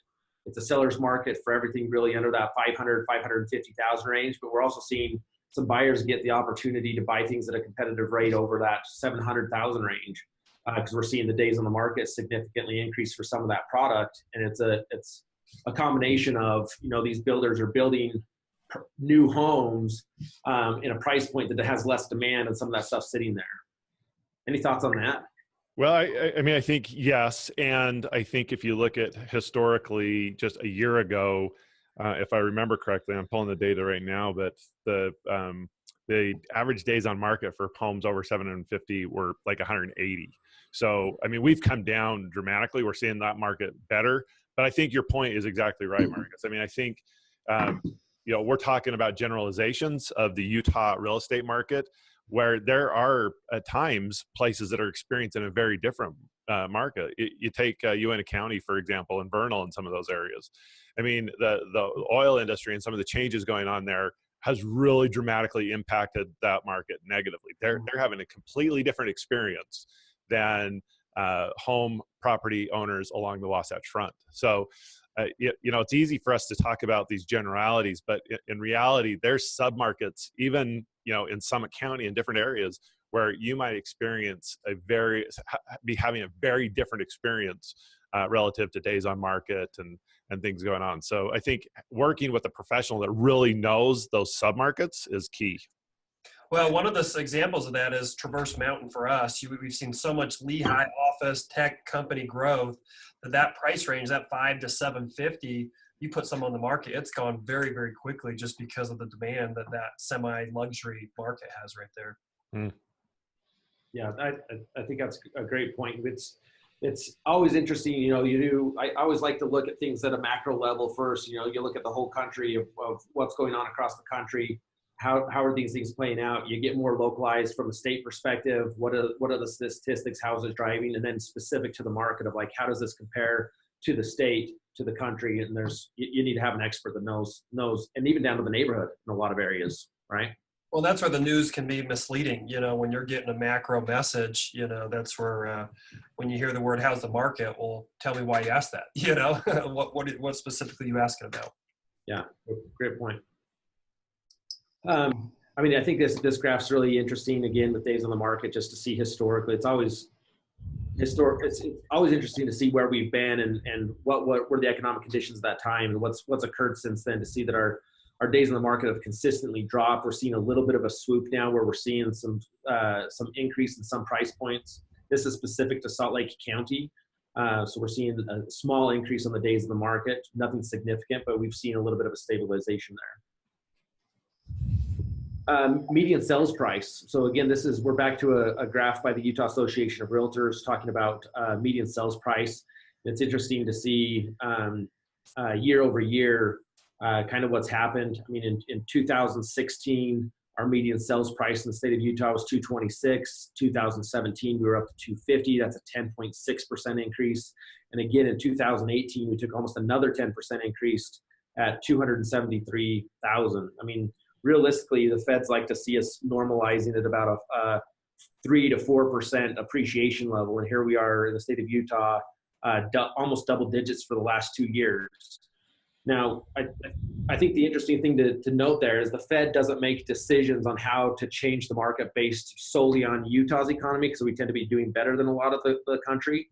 It's a seller's market for everything really under that 550,000 range, but we're also seeing some buyers get the opportunity to buy things at a competitive rate over that 700,000 range, because we're seeing the days on the market significantly increase for some of that product. And it's a combination of, these builders are building new homes in a price point that has less demand, and some of that stuff sitting there. Any thoughts on that? Well, I mean, I think yes. And I think if you look at historically, just a year ago, if I remember correctly, I'm pulling the data right now, but the average days on market for homes over 750 were like 180. So, I mean, we've come down dramatically. We're seeing that market better. But I think your point is exactly right, Marcus. I mean, I think, we're talking about generalizations of the Utah real estate market, where there are at times places that are experiencing a very different market. You take Uintah County, for example, and Vernal and some of those areas. I mean, the oil industry and some of the changes going on there has really dramatically impacted that market negatively. They're having a completely different experience than home property owners along the Wasatch Front. So, it's easy for us to talk about these generalities, but in reality, there's submarkets, even, in Summit County in different areas, where you might be having a very different experience relative to days on market and things going on. So I think working with a professional that really knows those submarkets is key. Well, one of the examples of that is Traverse Mountain for us. We've seen so much Lehigh office tech company growth that price range, that 5 to 750, you put some on the market, it's gone very, very quickly just because of the demand that semi-luxury market has right there. Mm. Yeah, I think that's a great point. It's always interesting, I always like to look at things at a macro level first. You look at the whole country of what's going on across the country. How are these things playing out? You get more localized from a state perspective. What are the statistics? How is it driving? And then specific to the market of how does this compare to the state, to the country? And you need to have an expert that knows, and even down to the neighborhood in a lot of areas, right? Well, that's where the news can be misleading. When you're getting a macro message, that's where when you hear the word, how's the market? Well, tell me why you asked that, what specifically you asking about? Yeah, great point. I mean, I think this graph's really interesting, again, with days on the market, just to see historically. It's always interesting to see where we've been and what were the economic conditions at that time and what's occurred since then, to see that our days on the market have consistently dropped. We're seeing a little bit of a swoop now where we're seeing some increase in some price points. This is specific to Salt Lake County. So we're seeing a small increase on the days of the market, nothing significant, but we've seen a little bit of a stabilization there. Median sales price. So again, we're back to a graph by the Utah Association of Realtors talking about median sales price. It's interesting to see year over year kind of what's happened. I mean, in 2016, our median sales price in the state of Utah was $226. 2017, we were up to $250. That's a 10.6% increase. And again, in 2018, we took almost another 10% increase at $273,000. I mean, realistically, the Feds like to see us normalizing at about a 3 to 4% appreciation level. And here we are in the state of Utah, almost double digits for the last 2 years. Now, I think the interesting thing to note there is the Fed doesn't make decisions on how to change the market based solely on Utah's economy, because we tend to be doing better than a lot of the country.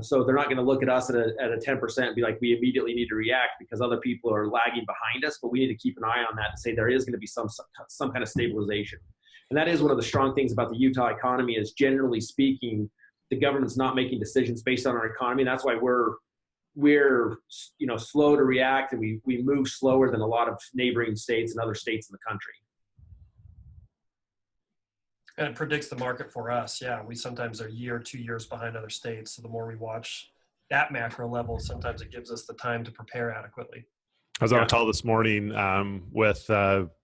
So they're not going to look at us at a 10% and be like, we immediately need to react because other people are lagging behind us. But we need to keep an eye on that and say there is going to be some kind of stabilization. And that is one of the strong things about the Utah economy is, generally speaking, the government's not making decisions based on our economy. And that's why we're slow to react, and we move slower than a lot of neighboring states and other states in the country. And it predicts the market for us. Yeah, we sometimes are a year or 2 years behind other states. So the more we watch that macro level, sometimes it gives us the time to prepare adequately. I was on a call this morning with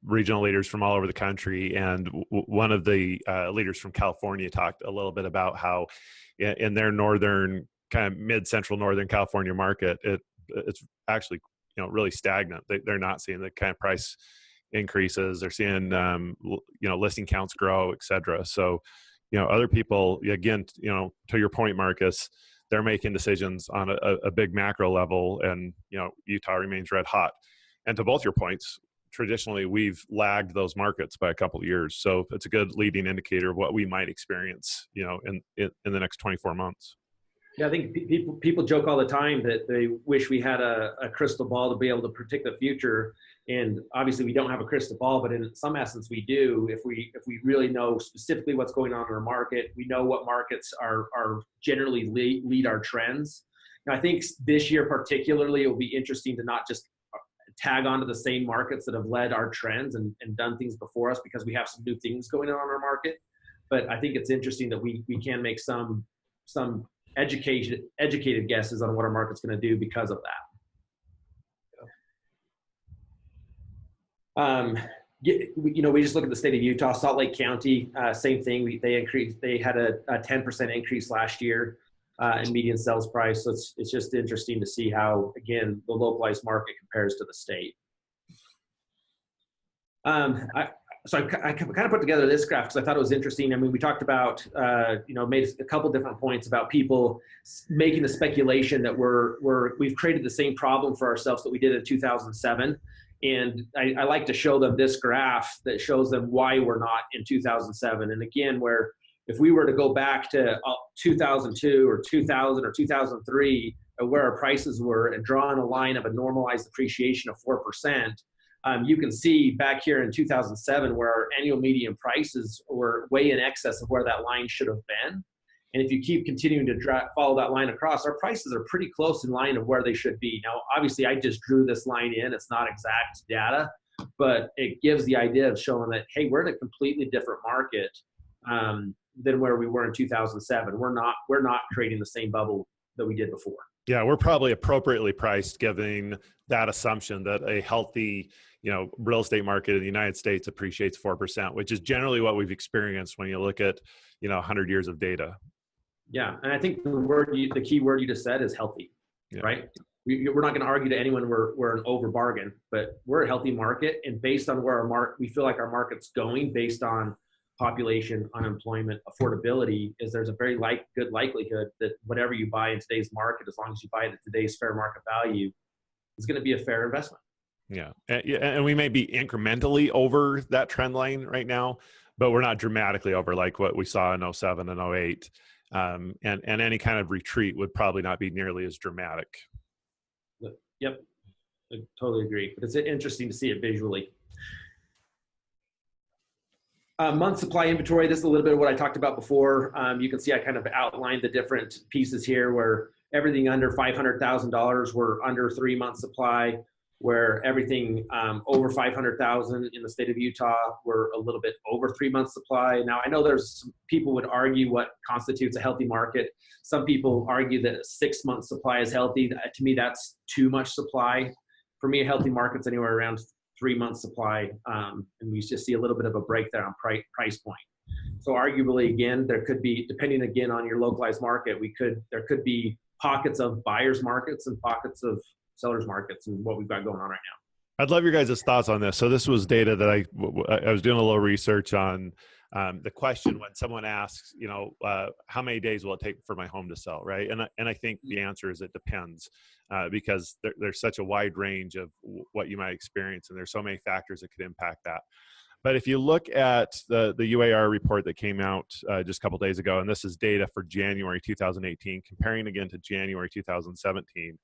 regional leaders from all over the country, and one of the leaders from California talked a little bit about how in their northern, kind of mid-central northern California market, it's actually really stagnant. They're not seeing the kind of price increases. They're seeing listing counts grow, et cetera. So other people, again, to your point, Marcus, they're making decisions on a big macro level, and Utah remains red hot. And to both your points, traditionally we've lagged those markets by a couple of years, so it's a good leading indicator of what we might experience in the next 24 months. Yeah, I think people joke all the time that they wish we had a crystal ball to be able to predict the future. And obviously we don't have a crystal ball, but in some essence we do. If we really know specifically what's going on in our market, we know what markets are generally lead our trends. And I think this year particularly, it will be interesting to not just tag onto the same markets that have led our trends and done things before us, because we have some new things going on in our market. But I think it's interesting that we can make some educated guesses on what our market's going to do because of that. We just look at the state of Utah, Salt Lake County, same thing. They had a 10% increase last year in median sales price. So it's just interesting to see how, again, the localized market compares to the state. I kind of put together this graph because I thought it was interesting. I mean, we talked about, made a couple different points about people making the speculation that we've created the same problem for ourselves that we did in 2007. And I like to show them this graph that shows them why we're not in 2007. And again, where if we were to go back to 2002 or 2000 or 2003, where our prices were, and draw on a line of a normalized appreciation of 4%, you can see back here in 2007 where our annual median prices were way in excess of where that line should have been. And if you keep continuing to follow that line across, our prices are pretty close in line of where they should be. Now, obviously, I just drew this line in. It's not exact data, but it gives the idea of showing that, hey, we're in a completely different market than where we were in 2007. We're not creating the same bubble that we did before. Yeah, we're probably appropriately priced, given that assumption that a healthy, real estate market in the United States appreciates 4%, which is generally what we've experienced when you look at, 100 years of data. Yeah, and I think the key word you just said is healthy, right? We're not going to argue to anyone we're an over bargain, but we're a healthy market, and based on where we feel like our market's going, based on population, unemployment, affordability, is there's a very good likelihood that whatever you buy in today's market, as long as you buy it at today's fair market value, is going to be a fair investment. Yeah. And we may be incrementally over that trend line right now, but we're not dramatically over like what we saw in 07 and 08. And any kind of retreat would probably not be nearly as dramatic. Yep. I totally agree. But it's interesting to see it visually. Month supply inventory, this is a little bit of what I talked about before. You can see I kind of outlined the different pieces here where everything under $500,000 were under 3 months supply, where everything over $500,000 in the state of Utah were a little bit over 3 months supply. Now, I know there's some people would argue what constitutes a healthy market. Some people argue that a 6 month supply is healthy. To me, that's too much supply. For me, a healthy market's anywhere around 3 months supply, and we just see a little bit of a break there on price point. So arguably, again, there could be, depending again on your localized market, there could be pockets of buyers markets and pockets of sellers markets, and what we've got going on right now. I'd love your guys' thoughts on this. So this was data that I was doing a little research on. The question when someone asks, how many days will it take for my home to sell, right? And I think the answer is it depends, because there's such a wide range of what you might experience, and there's so many factors that could impact that. But if you look at the UAR report that came out just a couple days ago, and this is data for January 2018, comparing again to January 2017.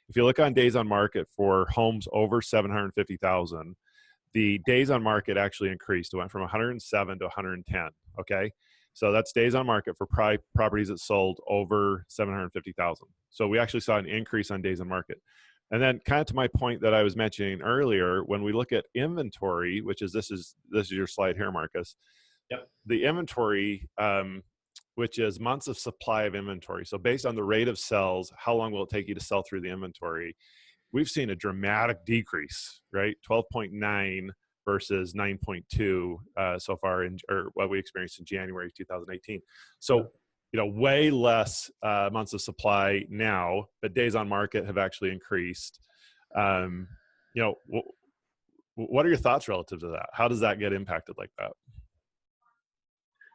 If you look on days on market for homes over 750,000, the days on market actually increased. It went from 107 to 110. Okay, so that's days on market for properties that sold over 750,000. So we actually saw an increase on days on market. And then, kind of to my point that I was mentioning earlier, when we look at inventory, which is this is your slide here, Marcus. Yep. The inventory, which is months of supply of inventory. So based on the rate of sales, how long will it take you to sell through the inventory? We've seen a dramatic decrease, right? 12.9 versus 9.2 so far, or what we experienced in January 2018. So, way less months of supply now, but days on market have actually increased. What are your thoughts relative to that? How does that get impacted like that?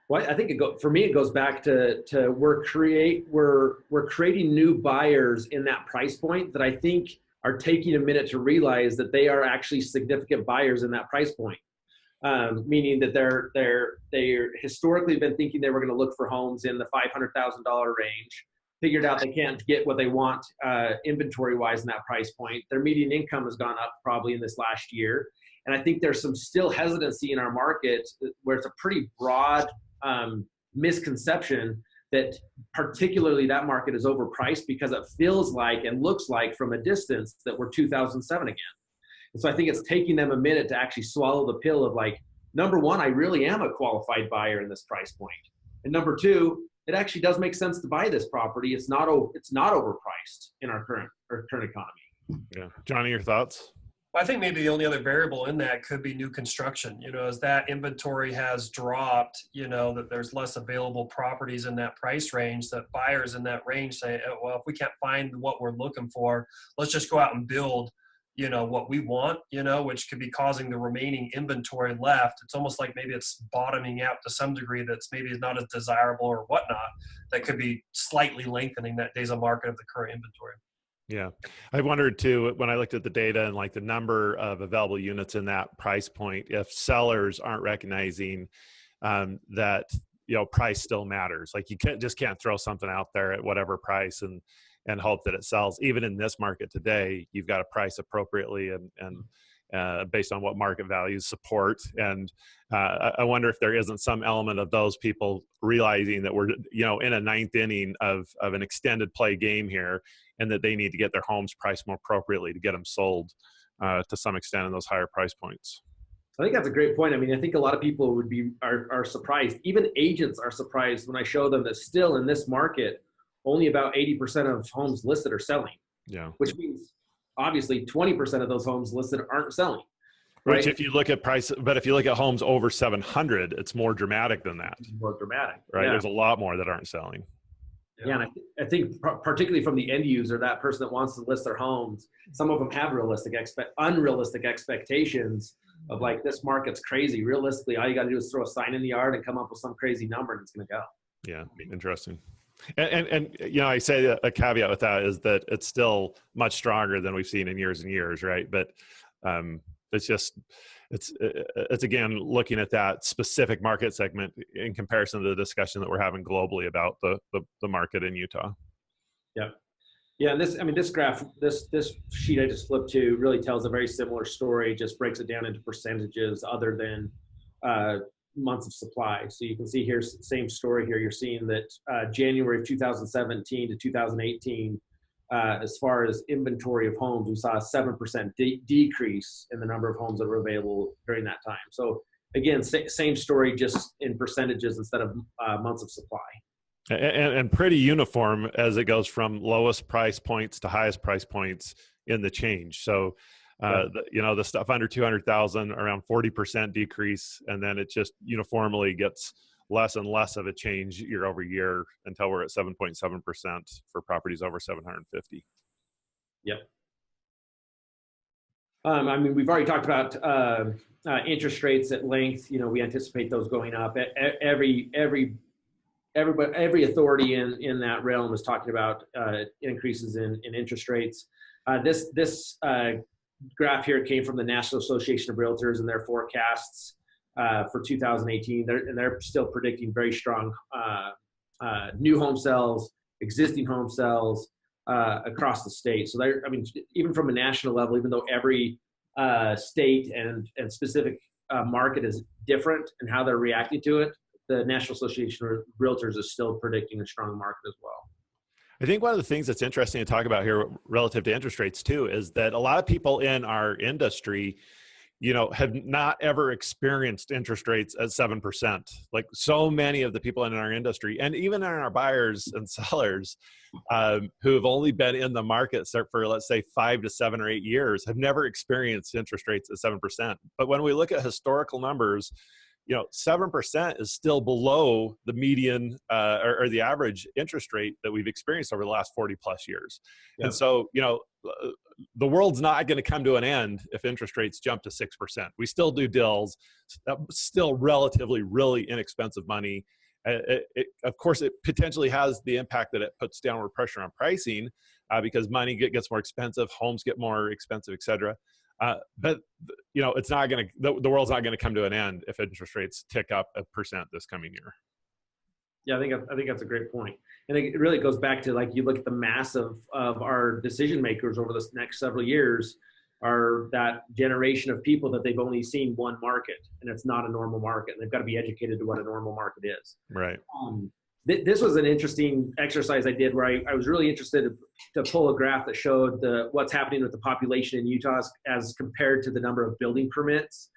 Well, I think for me, it goes back to we're creating new buyers in that price point that I think are taking a minute to realize that they are actually significant buyers in that price point. Meaning that they're historically been thinking they were going to look for homes in the $500,000 range, figured out they can't get what they want inventory wise in that price point. Their median income has gone up probably in this last year. And I think there's some still hesitancy in our market where it's a pretty broad misconception that particularly that market is overpriced because it feels like and looks like from a distance that we're 2007 again. And so I think it's taking them a minute to actually swallow the pill of like, number one, I really am a qualified buyer in this price point. And number two, it actually does make sense to buy this property. It's not overpriced in our current economy. Yeah. Jonny, your thoughts? I think maybe the only other variable in that could be new construction. As that inventory has dropped, that there's less available properties in that price range, that buyers in that range say, oh, well, if we can't find what we're looking for, let's just go out and build, what we want, which could be causing the remaining inventory left. It's almost like maybe it's bottoming out to some degree that's maybe not as desirable or whatnot. That could be slightly lengthening that days on market of the current inventory. Yeah. I wondered too, when I looked at the data and like the number of available units in that price point, if sellers aren't recognizing that, price still matters. Like you can't throw something out there at whatever price and hope that it sells. Even in this market today, you've got to price appropriately and based on what market values support. And I wonder if there isn't some element of those people realizing that we're, in a ninth inning of an extended play game here, and that they need to get their homes priced more appropriately to get them sold to some extent in those higher price points. I think that's a great point. I mean, I think a lot of people are surprised. Even agents are surprised when I show them that still in this market, only about 80% of homes listed are selling. Yeah. Which means obviously 20% of those homes listed aren't selling. Right? Which if you look at price, but if you look at homes over 700, it's more dramatic than that. It's more dramatic. Right. Yeah. There's a lot more that aren't selling. Yeah, and I think particularly from the end user, that person that wants to list their homes, some of them have unrealistic expectations of like, this market's crazy. Realistically, all you got to do is throw a sign in the yard and come up with some crazy number and it's going to go. Yeah, interesting. And I say a caveat with that is that it's still much stronger than we've seen in years and years, right? But It's just, it's again, looking at that specific market segment in comparison to the discussion that we're having globally about the market in Utah. Yeah. Yeah. And this graph, this sheet I just flipped to really tells a very similar story, just breaks it down into percentages other than months of supply. So you can see here, same story here. You're seeing that January of 2017 to 2018, as far as inventory of homes, we saw a 7% decrease in the number of homes that were available during that time. So again, same story, just in percentages instead of months of supply. And pretty uniform as it goes from lowest price points to highest price points in the change. So, the stuff under 200,000, around 40% decrease, and then it just uniformly gets less and less of a change year over year until we're at 7.7% for properties over 750. Yep. We've already talked about interest rates at length. We anticipate those going up. Every authority in that realm is talking about increases in interest rates. This graph here came from the National Association of Realtors and their forecasts for 2018. They're still predicting very strong new home sales, existing home sales across the state. So even from a national level, even though every state and specific market is different and how they're reacting to it, the National Association of Realtors is still predicting a strong market as well. I think one of the things that's interesting to talk about here relative to interest rates too, is that a lot of people in our industry, have not ever experienced interest rates at 7%. Like so many of the people in our industry, and even in our buyers and sellers who have only been in the market for, let's say, 5 to 7 or 8 years, have never experienced interest rates at 7%. But when we look at historical numbers, 7% is still below the median or the average interest rate that we've experienced over the last 40 plus years. Yeah. And so, the world's not going to come to an end if interest rates jump to 6%. We still do deals. That's still relatively, really inexpensive money. Of course, it potentially has the impact that it puts downward pressure on pricing because money gets more expensive, homes get more expensive, et cetera. But it's not going to, the world's not going to come to an end if interest rates tick up 1% this coming year. Yeah, I think that's a great point. And it really goes back to, like, you look at the mass of our decision makers over the next several years are that generation of people that they've only seen one market, and it's not a normal market. And they've got to be educated to what a normal market is. Right. This was an interesting exercise I did where I was really interested to pull a graph that showed what's happening with the population in Utah as compared to the number of building permits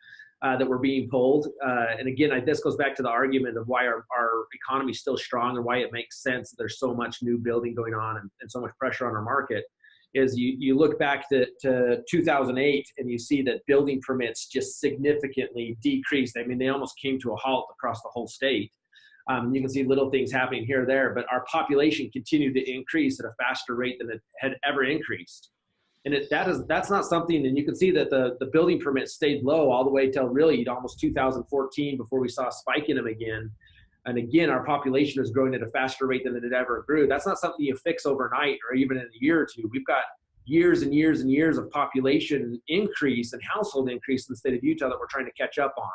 that were being pulled. And again, this goes back to the argument of why our economy is still strong and why it makes sense that there's so much new building going on and so much pressure on our market. Is you look back to 2008 and you see that building permits just significantly decreased. They almost came to a halt across the whole state. You can see little things happening here or there, but our population continued to increase at a faster rate than it had ever increased. And that's not something, and you can see that the building permits stayed low all the way till really almost 2014 before we saw a spike in them again. And again, our population is growing at a faster rate than it ever grew. That's not something you fix overnight or even in a year or two. We've got years and years and years of population increase and household increase in the state of Utah that we're trying to catch up on.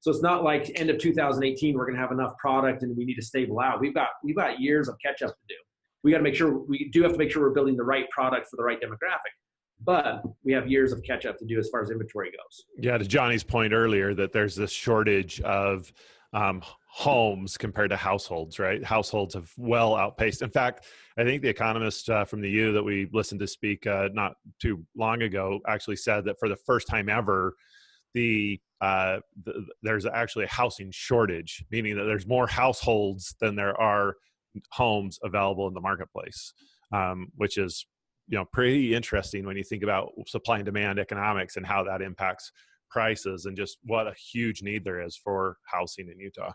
So it's not like end of 2018, we're going to have enough product and we need to stable out. We've got years of catch up to do. We have to make sure we're building the right product for the right demographic, but we have years of catch up to do as far as inventory goes. Yeah. To Johnny's point earlier that there's this shortage of homes compared to households, right? Households have well outpaced. In fact, I think the economist from the U that we listened to speak not too long ago actually said that for the first time ever, there's actually a housing shortage, meaning that there's more households than there are homes available in the marketplace, which is pretty interesting when you think about supply and demand economics and how that impacts prices and just what a huge need there is for housing in Utah.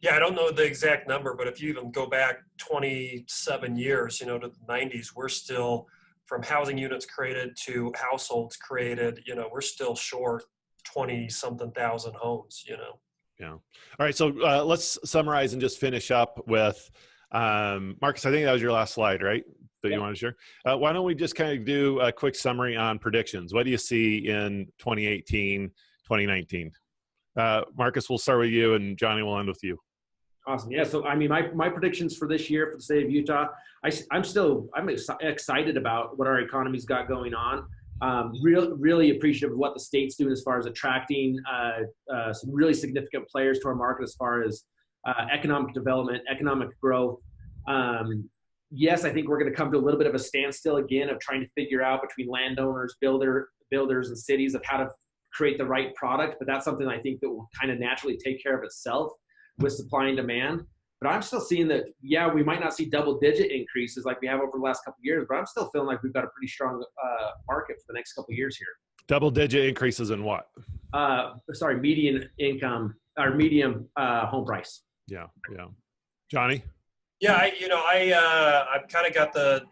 Yeah, I don't know the exact number, but if you even go back 27 years, to the 90s, we're still, from housing units created to households created, we're still short 20-something thousand homes, Yeah. All right. So let's summarize and just finish up with, Marcus, I think that was your last slide, right? that you want to share? Why don't we just kind of do a quick summary on predictions? What do you see in 2018, 2019? Marcus, we'll start with you, and Jonny will end with you. Awesome. Yeah. So, I mean, my predictions for this year for the state of Utah, I'm excited about what our economy's got going on. Really appreciative of what the state's doing as far as attracting some really significant players to our market as far as economic development, economic growth. Yes, I think we're going to come to a little bit of a standstill again of trying to figure out between landowners, builders, and cities of how to create the right product. But that's something I think that will kind of naturally take care of itself with supply and demand. But I'm still seeing that, yeah, we might not see double-digit increases like we have over the last couple of years, but I'm still feeling like we've got a pretty strong market for the next couple of years here. Double-digit increases in what? Median income or medium home price. Yeah. Jonny? Yeah, I've kind of got the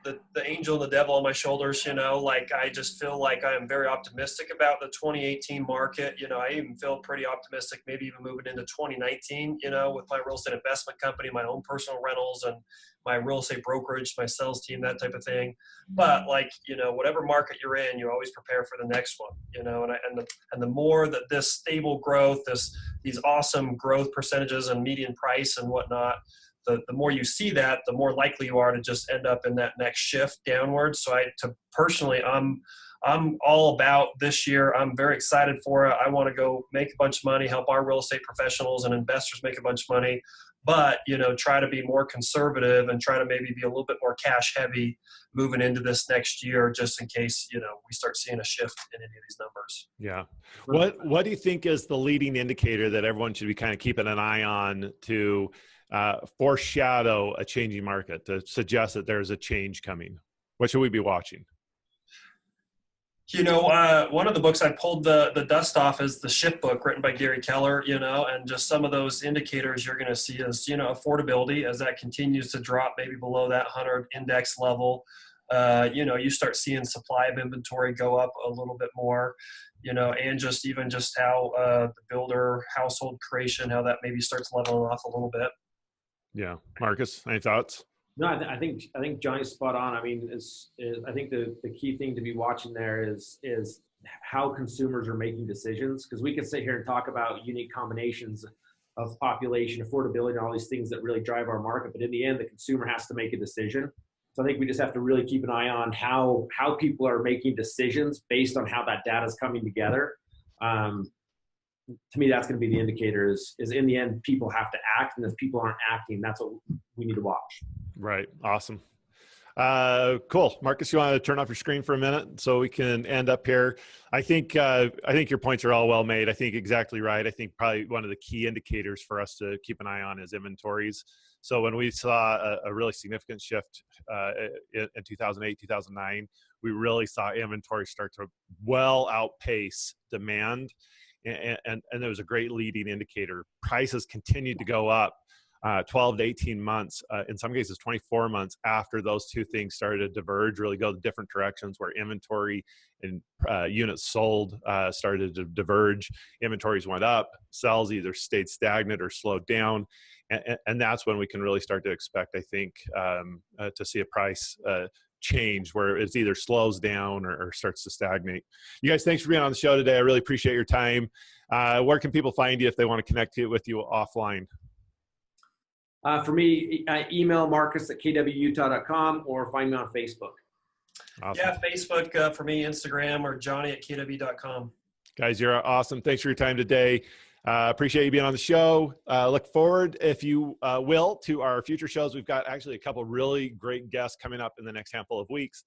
angel and the devil on my shoulders, like I just feel like I am very optimistic about the 2018 market. I even feel pretty optimistic, maybe even moving into 2019, with my real estate investment company, my own personal rentals and my real estate brokerage, my sales team, that type of thing. But whatever market you're in, you always prepare for the next one, and the more that this stable growth, these awesome growth percentages and median price and whatnot, the more you see that, the more likely you are to just end up in that next shift downwards. So personally, I'm all about this year. I'm very excited for it. I want to go make a bunch of money, help our real estate professionals and investors make a bunch of money, but, try to be more conservative and try to maybe be a little bit more cash heavy moving into this next year, just in case, we start seeing a shift in any of these numbers. Yeah. What do you think is the leading indicator that everyone should be kind of keeping an eye on to foreshadow a changing market, to suggest that there's a change coming? What should we be watching? One of the books I pulled the dust off is the Shift book written by Gary Keller, and just some of those indicators you're going to see is, affordability as that continues to drop maybe below that 100 index level. You start seeing supply of inventory go up a little bit more, and just how the builder household creation, how that maybe starts leveling off a little bit. Yeah. Marcus, any thoughts? No, I think Jonny's spot on. I mean, I think the key thing to be watching there is how consumers are making decisions, because we can sit here and talk about unique combinations of population, affordability, and all these things that really drive our market. But in the end, the consumer has to make a decision. So I think we just have to really keep an eye on how people are making decisions based on how that data is coming together. To me, that's going to be the indicator is in the end, people have to act. And if people aren't acting, that's what we need to watch. Right. Awesome. Cool. Marcus, you want to turn off your screen for a minute so we can end up here? I think your points are all well made. I think exactly right. I think probably one of the key indicators for us to keep an eye on is inventories. So when we saw a really significant shift in 2008, 2009, we really saw inventory start to well outpace demand. And there was a great leading indicator. Prices continued to go up 12 to 18 months, in some cases 24 months after those two things started to diverge, really go different directions, where inventory and units sold started to diverge. Inventories went up, sales either stayed stagnant or slowed down. And that's when we can really start to expect, I think, to see a price change where it's either slows down or starts to stagnate. You guys, thanks for being on the show today. I really appreciate your time. Where can people find you if they want to connect with you offline? For me, email marcus@kwutah.com or find me on Facebook. Awesome. Yeah, Facebook for me, Instagram, or Jonny@kw.com. Guys, you're awesome. Thanks for your time today. Appreciate you being on the show. Look forward, if you will, to our future shows. We've got actually a couple really great guests coming up in the next handful of weeks.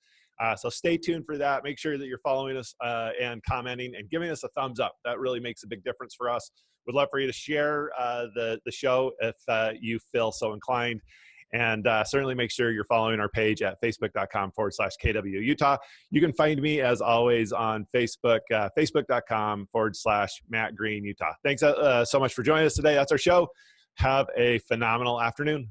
So stay tuned for that. Make sure that you're following us and commenting and giving us a thumbs up. That really makes a big difference for us. We'd love for you to share the show if you feel so inclined. And certainly make sure you're following our page at facebook.com/KW Utah. You can find me, as always, on Facebook, facebook.com/Matt Green Utah. Thanks so much for joining us today. That's our show. Have a phenomenal afternoon.